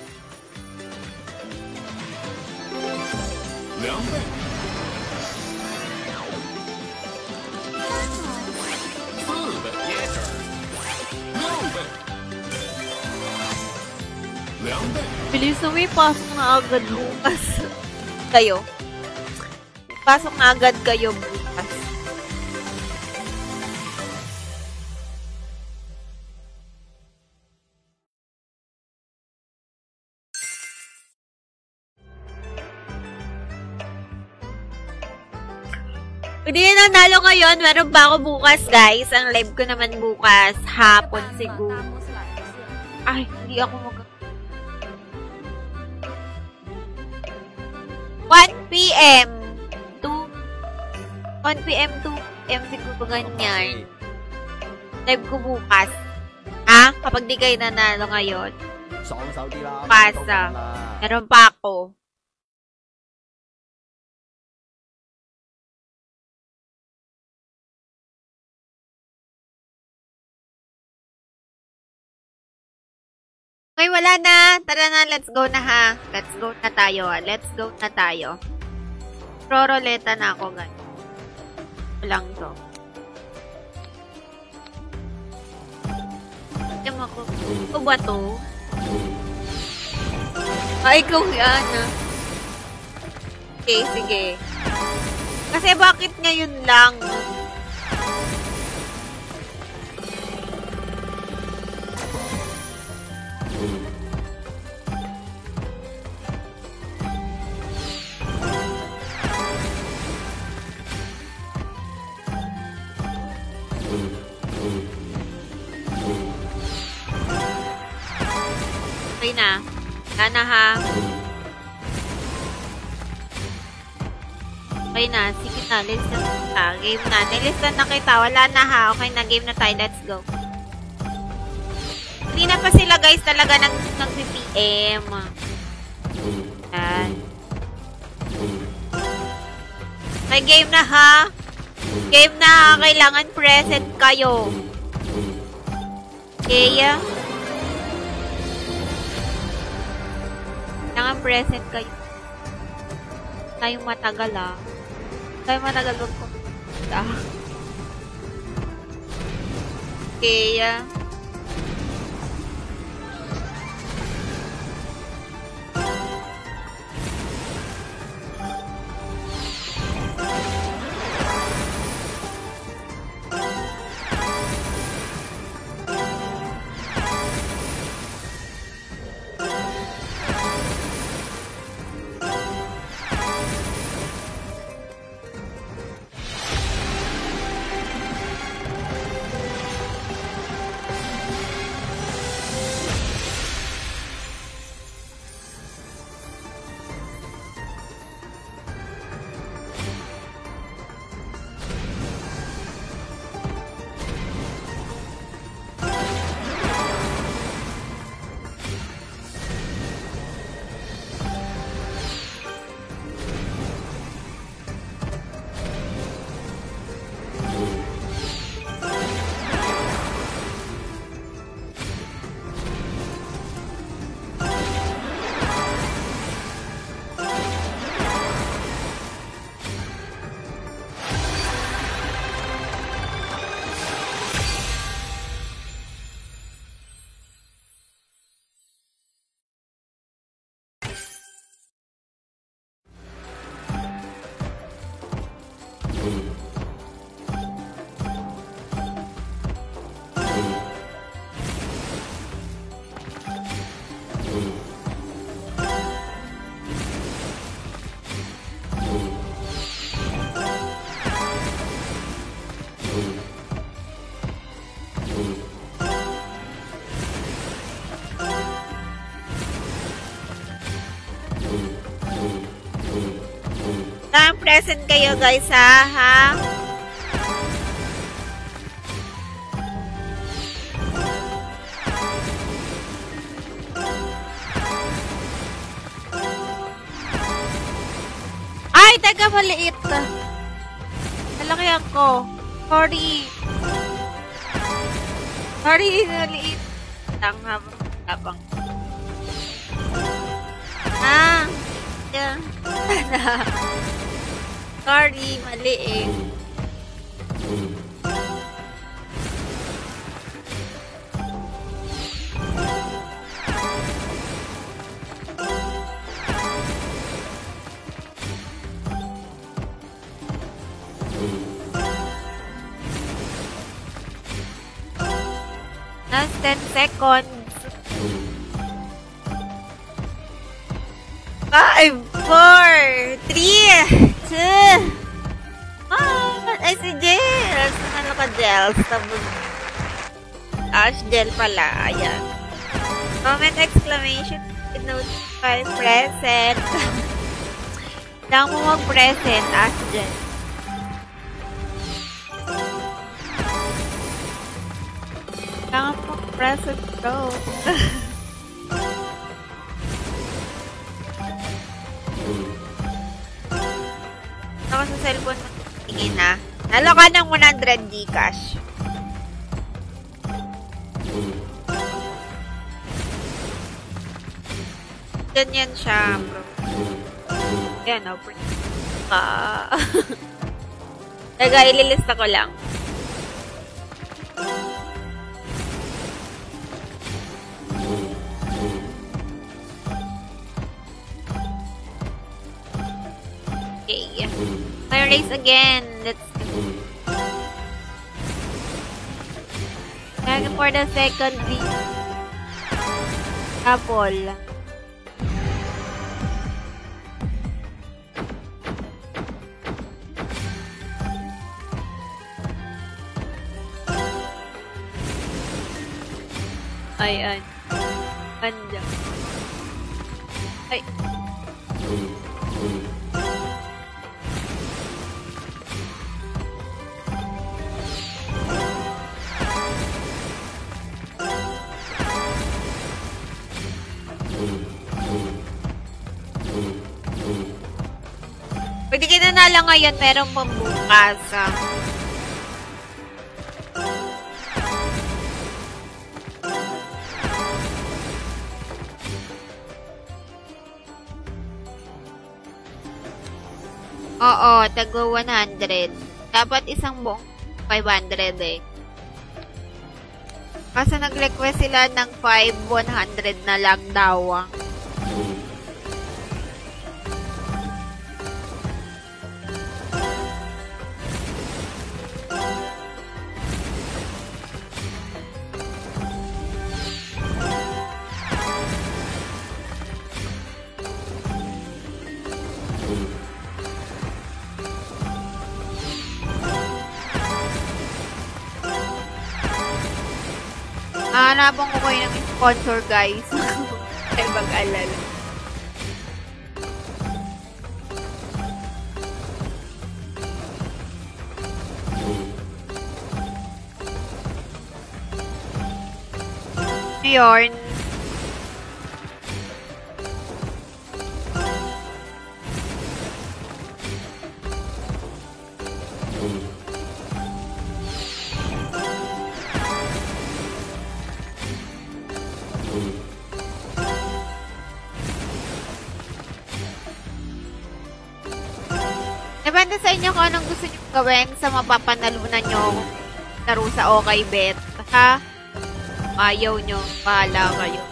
Bilis na may pasok na agad bukas. Kayo. Pasok na agad kayo bukas. Hindi na nanalo ngayon. Meron pa ako bukas, guys. Ang live ko naman bukas. Hapon siguro. Ay, hindi ako 1 PM. 1 PM, 2 PM siguro ganyan. Live ko bukas. Ha? Kapag di kayo nanalo ngayon. Pasa. Meron pa ako. Okay, wala na. Tara na, let's go na ha. Let's go na tayo ha. Let's go na tayo. Proroleta na ako, guys. Walang to. Ito ako. Ito ba to? Ay, ikaw yan ha. Okay, sige. Kasi bakit ngayon lang? Okay na. Wala na ha. Okay na. Sige na. Listen na. Game na. Nilisten na kita. Wala na ha. Okay na. Game na tayo. Let's go. Hindi na pa sila guys talaga nag-PPM. Yan. May game na ha. Game na ha. Kailangan present kayo. Okay. Kailangan present kayo. Tayong matagal ah. Tayong matagal magpunta. Okay. Present kayo guys ha. Ay, teka, maliit. Malaki ako. Sorry. Sorry, maliit. Lang habang. Ah. Yeah. Sorry, mali eh. Last 10 seconds. 5, 4, 3, 2, ay si Jels. Ano ka, Jels? Ash Jel pala. Ayan. Comment exclamation. Notify present. Lang mo mag-present. Ash Jel. Lang mo mag-present bro. Ako sa cellphone mo. Tingin na. Nalo ka ng 100 Gcash. Ganyan siya, bro. Yan, oh, bro. Taga, ililista ko lang. Okay. Fire race again. Let's go. Thank you for the second video. Apple. Ayan. Andiyan. Ay. Pwede ka na lang ngayon, meron pang bukas. Oo, tago 100. Dapat isang buong 500 eh. Kasi nag-request sila ng 100 na lang daw. Hanapan ko kayo ng sponsor, guys. Ay, mag-alala. Yun. Depende sa inyo kung anong gusto nyo gawin sa mapapanalunan nyo laro sa Okay Bet. Ha? Ayaw nyo. Bahala kayo.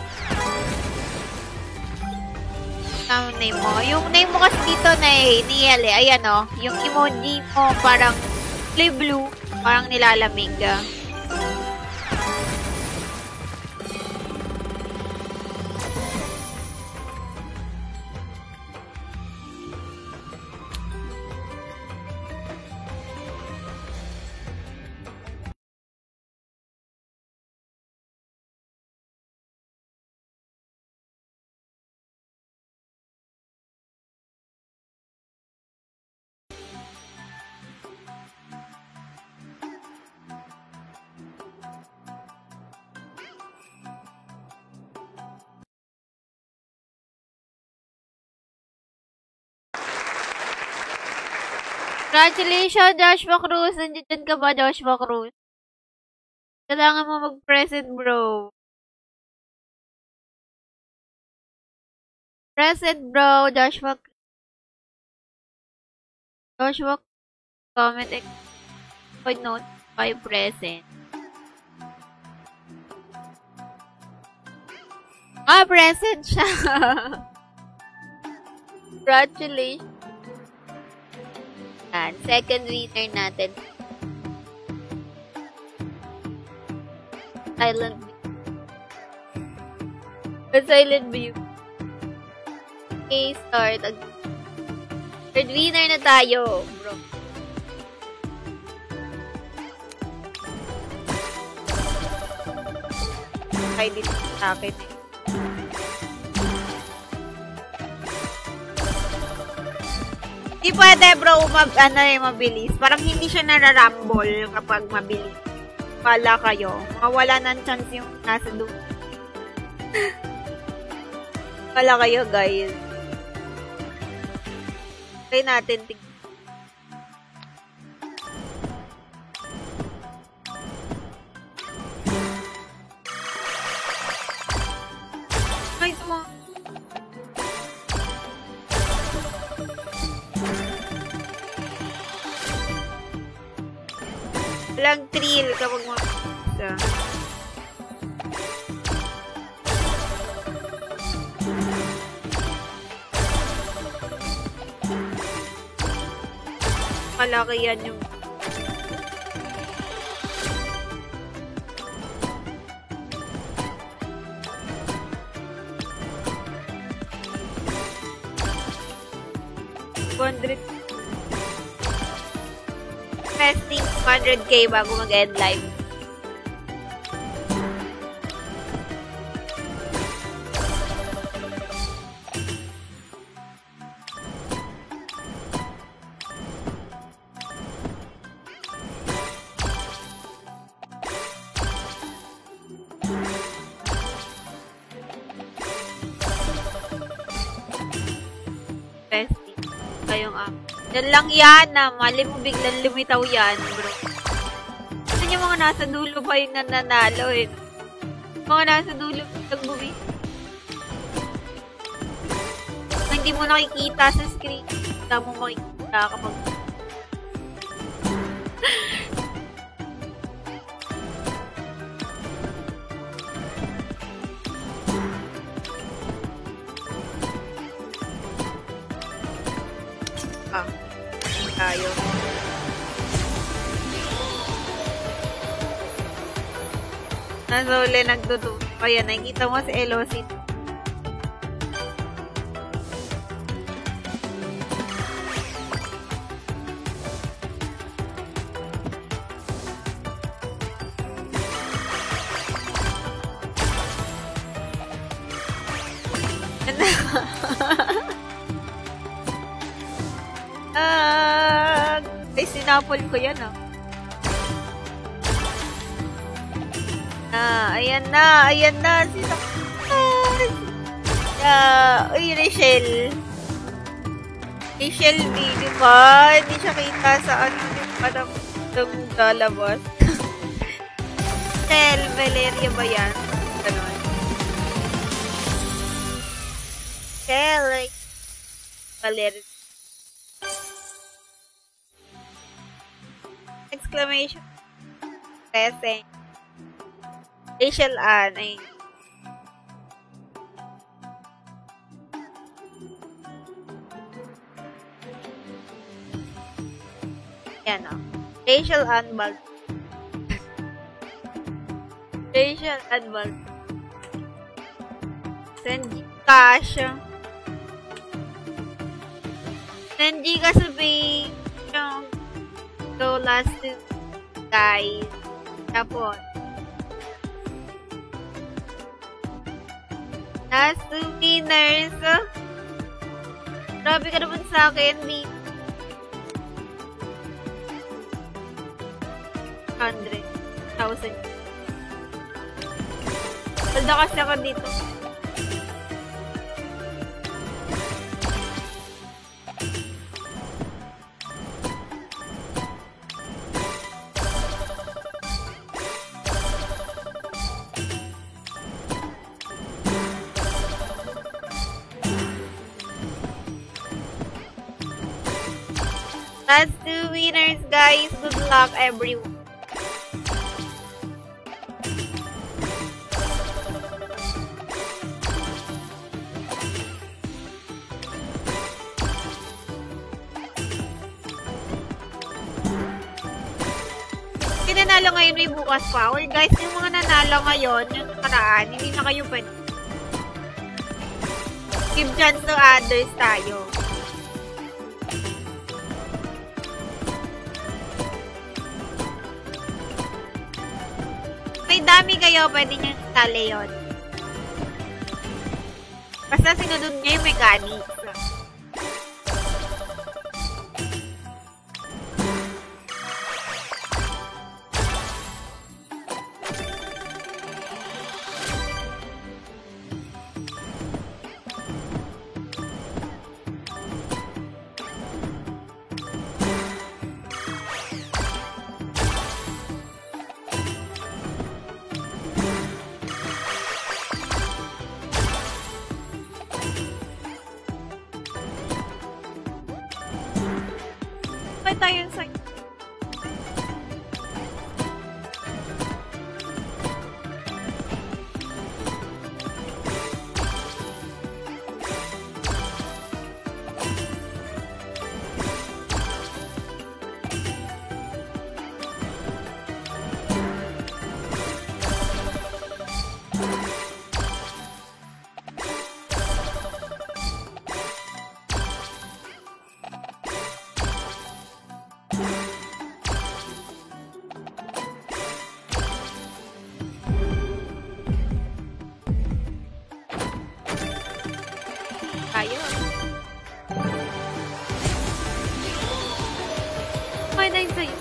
Ang name mo. Yung name mo kasi dito na Niel eh. Ayan o. Yung emoji mo parang blue. Parang nilalamig. Congratulations, Joshua Cruz. Nandiyan ka ba, Joshua Cruz? Kailangan mo mag-present, bro. Present, bro. Joshua comment note by present. Present siya. Congratulations. And second winner natin. Silent view. Okay, start. Third winner na tayo, bro. Ay, dito sa akin eh. Hindi pwede, bro, mabilis. Parang hindi siya nararumble kapag mabilis. Pala kayo. Mawala ng chance yung nasa doon. Pala kayo, guys. Try natin. Nice mo. Walang thrill kapag mga malaki yan yung investing 100k bago mag-end live. bestie. Kayong Yan lang yan na. Mali mo biglang lumitaw yan, bro. Ano yung mga nasa dulo pa yung nananalo eh. Mga nasa dulo nagbumi. Hindi mo nakikita sa screen. Hindi mo makikita kapag tayo. Nasa uli nagtututo. Ayan, nakikita mo si LOC. Ay, sinapol ko yan, ayan na, sinapol. Uy, Rachel B, diba? Hindi siya kita sa parang lalabas. Valeria ba yan? Ganon. Valeria. Exclamation. Pressing. Rachel Ann. Ay. Yan Rachel Ann Bal. Rachel Ann Bal. Send cash. Send ka sabihin yung go last two guys. Tapos last two winners. Grabe ka naman sa akin, B. 100,000. Salda kasi ako dito. That's two winners, guys. Good luck, everyone. Nanalo ngayon may bukas pa. Or guys, yung mga nanalo ngayon, yung nakaraan, hindi na kayo pwede. Give chance to others tayo. May dami kayo, pwede nyo itali yun. Basta sinunod nyo yung mechanics. Tayo sa tayo. May dahil sa'yo.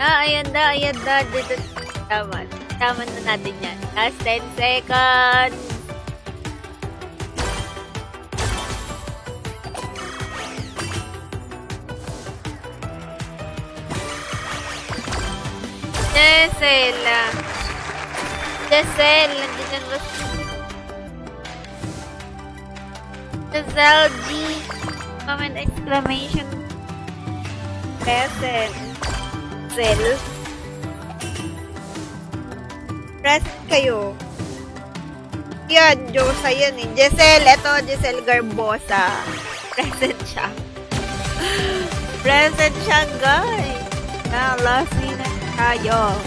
Ayan na. Tama na natin yan. Last 10 seconds. Jessel. Jessel, nandiyan ba si Jessel G. Comment exclamation. Jessel. Jessel. Present kayo. Yan, Diyosa yan eh. Jessel, eto, Jessel Garbosa. Present siya. Present siya, guys. Na, last minute tayo.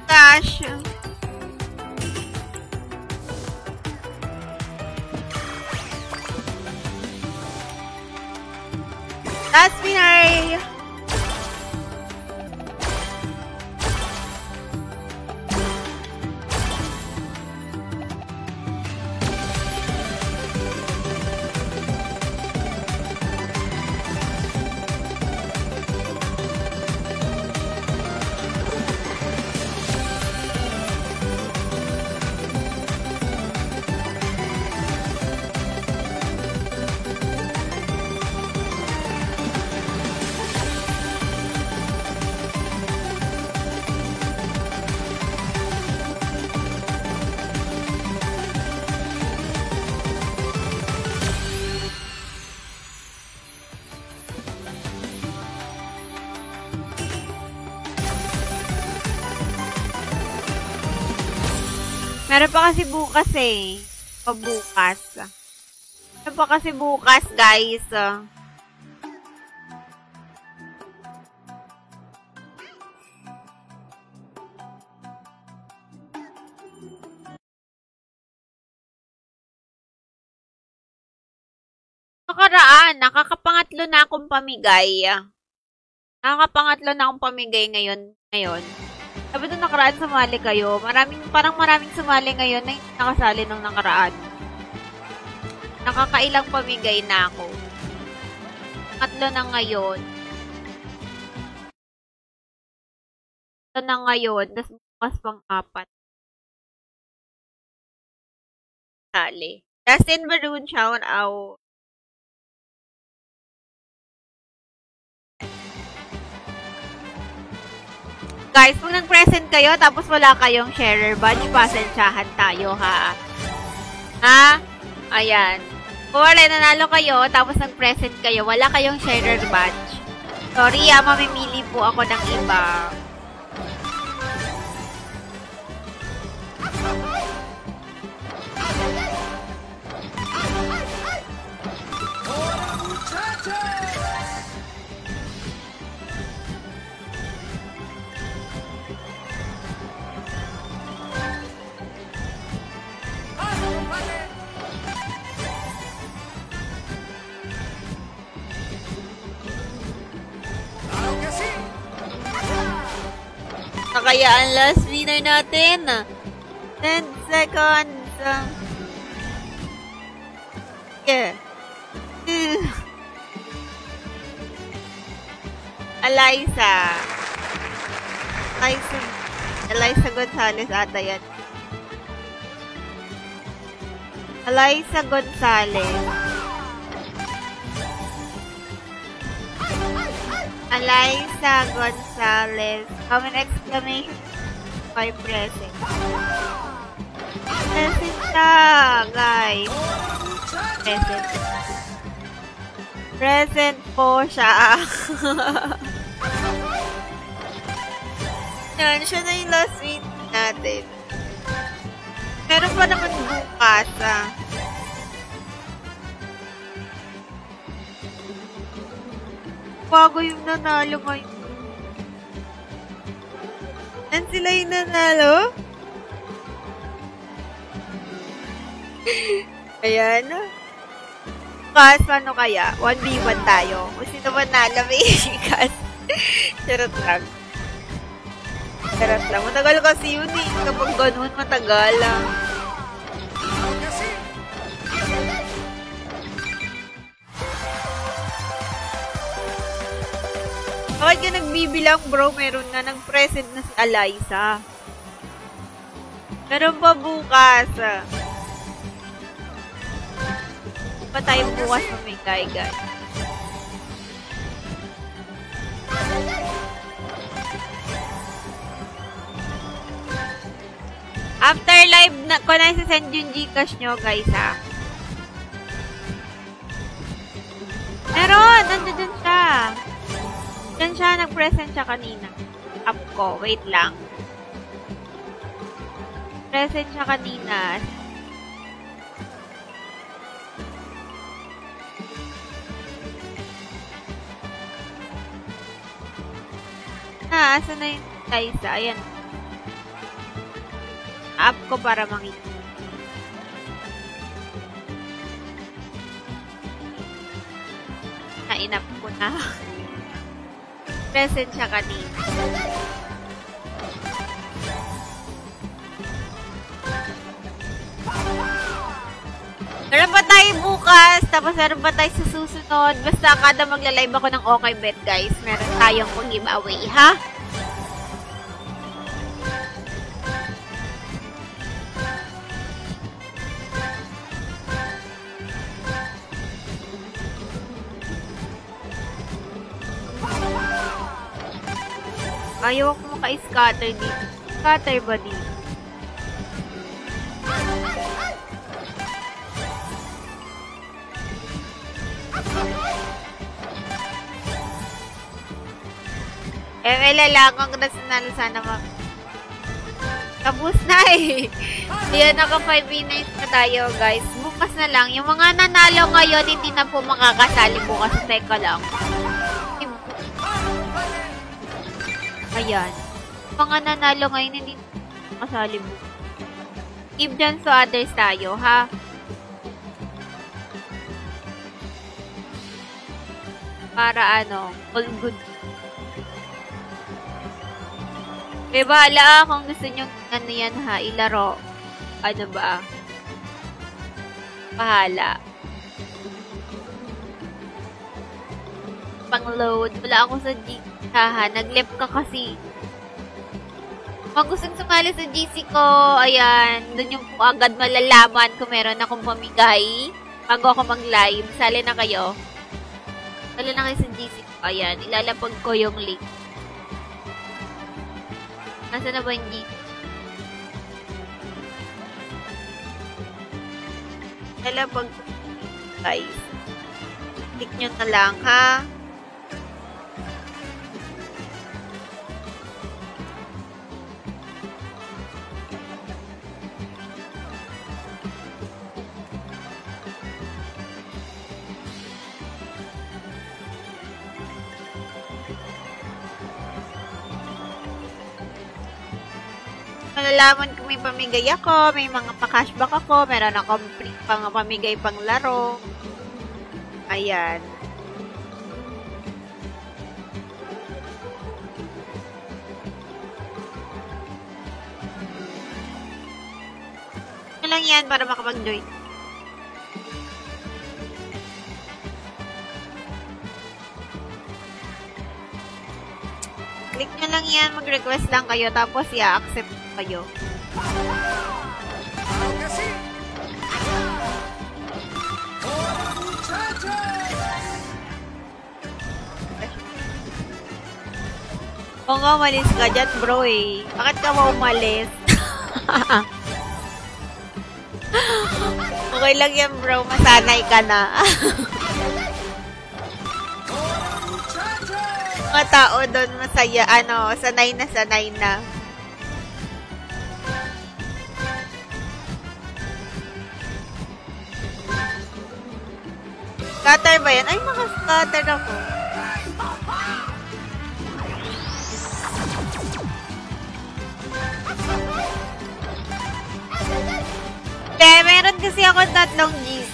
Gosh. Last winner! Meron pa kasi bukas eh. Pabukas. Meron pa kasi bukas, guys. Nakaraan, nakakapangatlo na akong pamigay. Nakakapangatlo na akong pamigay ngayon. Sabi doon nakaraan sumali kayo. Parang maraming sumali ngayon na hindi nakasali nung nakaraan. Nakakailang pamigay na ako. Tatlo na ngayon. Ito na ngayon. Tapos bukas pang 4. Sali. Justin Baroon, shout out. Guys, kung nag-present kayo tapos wala kayong sharer badge, pasensyahan tayo, ha? Ha? Ayan. Kung wala nanalo kayo tapos nag-present kayo, wala kayong sharer badge. Sorry, mamimili po ako ng iba. Kaya ang last winner natin, 10 seconds. Yeah. Eliza Gonzalez ata yan. Eliza Gonzalez. Eliza Gonzalez. Comment exclamation by present. Present siya, guys. Present. Present po siya. Yan, siya na yung last week natin. Meron pa naman bukas, Bago yung nanalo ngayon. Yan sila yung nanalo? Ayan. Bukas, paano kaya? 1v1 tayo. Kung sino ba nalamig? Charot lang. Charot lang. Matagal kasi yun eh. Kapag ganun, matagal lang. Bakit ka nagbibilang, bro? Meron na nag-present na si Eliza. Meron pa bukas. pa tayo bukas mamigay, guys. After live, ko na isa-send yung Gcash nyo, guys, ha? Meron! Nandun siya. Diyan siya, nag-present siya kanina. Up ko. Wait lang. Present siya kanina. Asa na yung Liza? Ayan. Up ko para makita. Na-inap ko na. Present siya kanina. Meron pa tayo bukas, tapos meron pa tayo sa susunod. Basta kada magla-live ako ng Okay Bet, guys, meron tayong pag-giveaway, ha? Ayaw ako maka-scatter dito. Scatter ba dito? Lang ang nasanalo sana tapos na eh. Ayan, naka 5 minutes na tayo, guys. Bukas na lang. Yung mga nanalo ngayon, hindi na po makakasali bukas. Teka lang. Ayan. Mga nanalo ngayon, hindi na makakasali bukas. Give dyan sa others tayo, ha? Para ano, all good. Eh, bahala kung gusto nyo ano yan ha, ilaro. Ano ba? Bahala. Pang-load. Wala ako sa GC. Haha, nag-lep ka kasi. Kung gustong sumali sa GC ko, ayan, doon yung po agad malalaman kung meron akong pamigay. Bago ako mag-live, sali na kayo. Sali na kayo sa GC ko. Ayan, ilalapag ko yung link. Nasaan na ba yung GC? Ilalapag ko, guys. Click nyo na lang, ha? Malalaman kung may pamigay ako, may mga pa-cashback ako, meron akong free pang pamigay pang laro. Ayan. Ano lang yan para makapag-join. Click nyo lang yan, mag-request lang kayo, tapos i-accept kayo. O nga, umalis ka dyan, bro eh. Bakit ka mo umalis? Okay lang yan, bro. Masanay ka na. Mga tao doon masaya, sanay na sanay na. Scatter ba yan? Ay, maka-scatter ako. Meron kasi ako 3 Gs.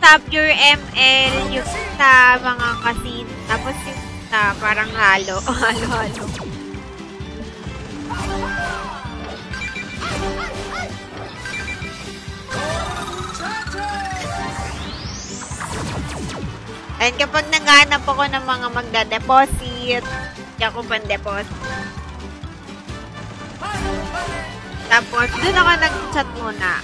Sa Pure ML, yung sa mga casino. Tapos yung sa parang halo. Halo-halo. And kapag naghanap ako ng mga magda-deposit, hindi ako pan-deposit. Tapos, doon ako nag-chat muna.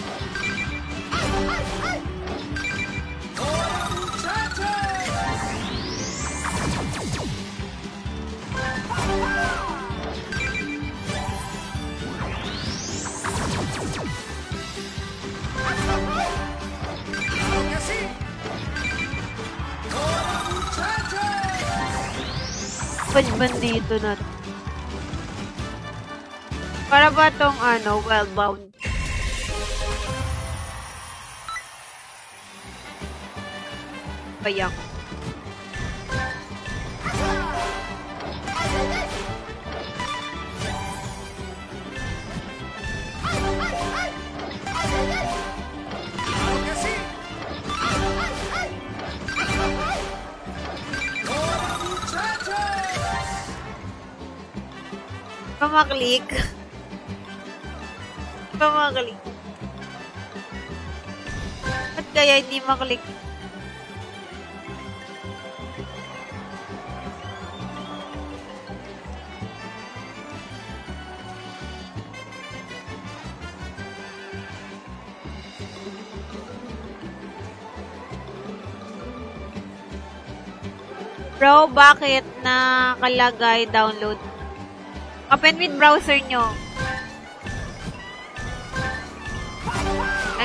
Bandito na. Para ba tong well-bound? Bayak. Pamaklik. Pamaklik. Ba't kaya hindi maklik? Bro, bakit nakalagay download? Open with browser nyo.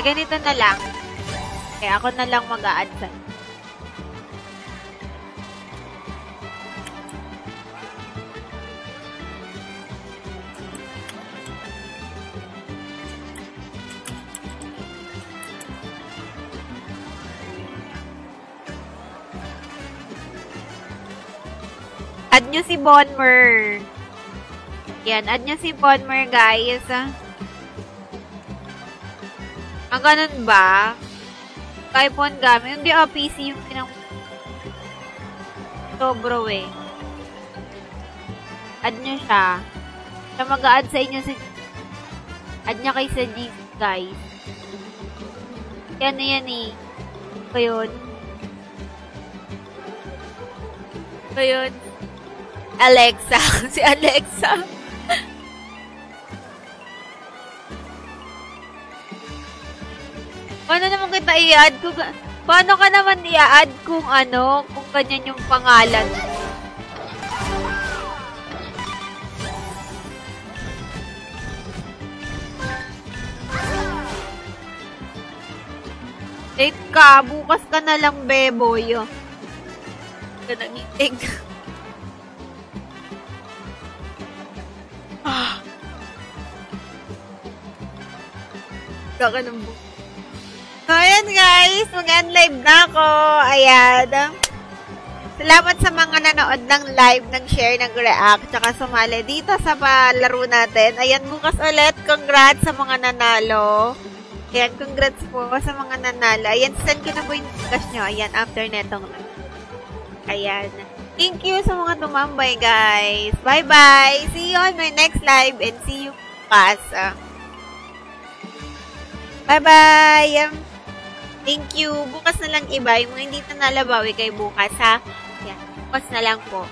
Ganito na lang. Kaya ako na lang mag-a-add sa. Add nyo si Bonmer. Yan, add nyo si Bonmer, guys. Ganun ba? iPhone gamit. Hindi, PC yung pinang... So, bro, eh. Add nyo siya. Siya mag-a-add sa inyo sa... Add nyo kay sa G, guys. Yan na yan, eh. So, yun. So, yun. Alexa. Si Alexa. Paano naman kita i-add kung... Paano ka naman i-add kung kung ganyan yung pangalan? Late ka, bukas ka na lang, beboy. Ito nangitig. Kaka ng bukas. So, ayan guys, mag-end live na ako. Ayan. Salamat sa mga nanood ng live, nag-share, nag-react, tsaka sumali dito sa palaro natin. Ayan, bukas ulit. Congrats sa mga nanalo. Ayan, congrats po sa mga nanalo. Ayan, send ko na po yung cash nyo. Ayan, after netong live. Ayan. Thank you sa mga tumambay, guys. Bye-bye. See you on my next live and see you bukas. Bye-bye. Thank you. Bukas na lang iba. Yung mga hindi na nalabawi kay bukas, ha? Yan. Bukas na lang po.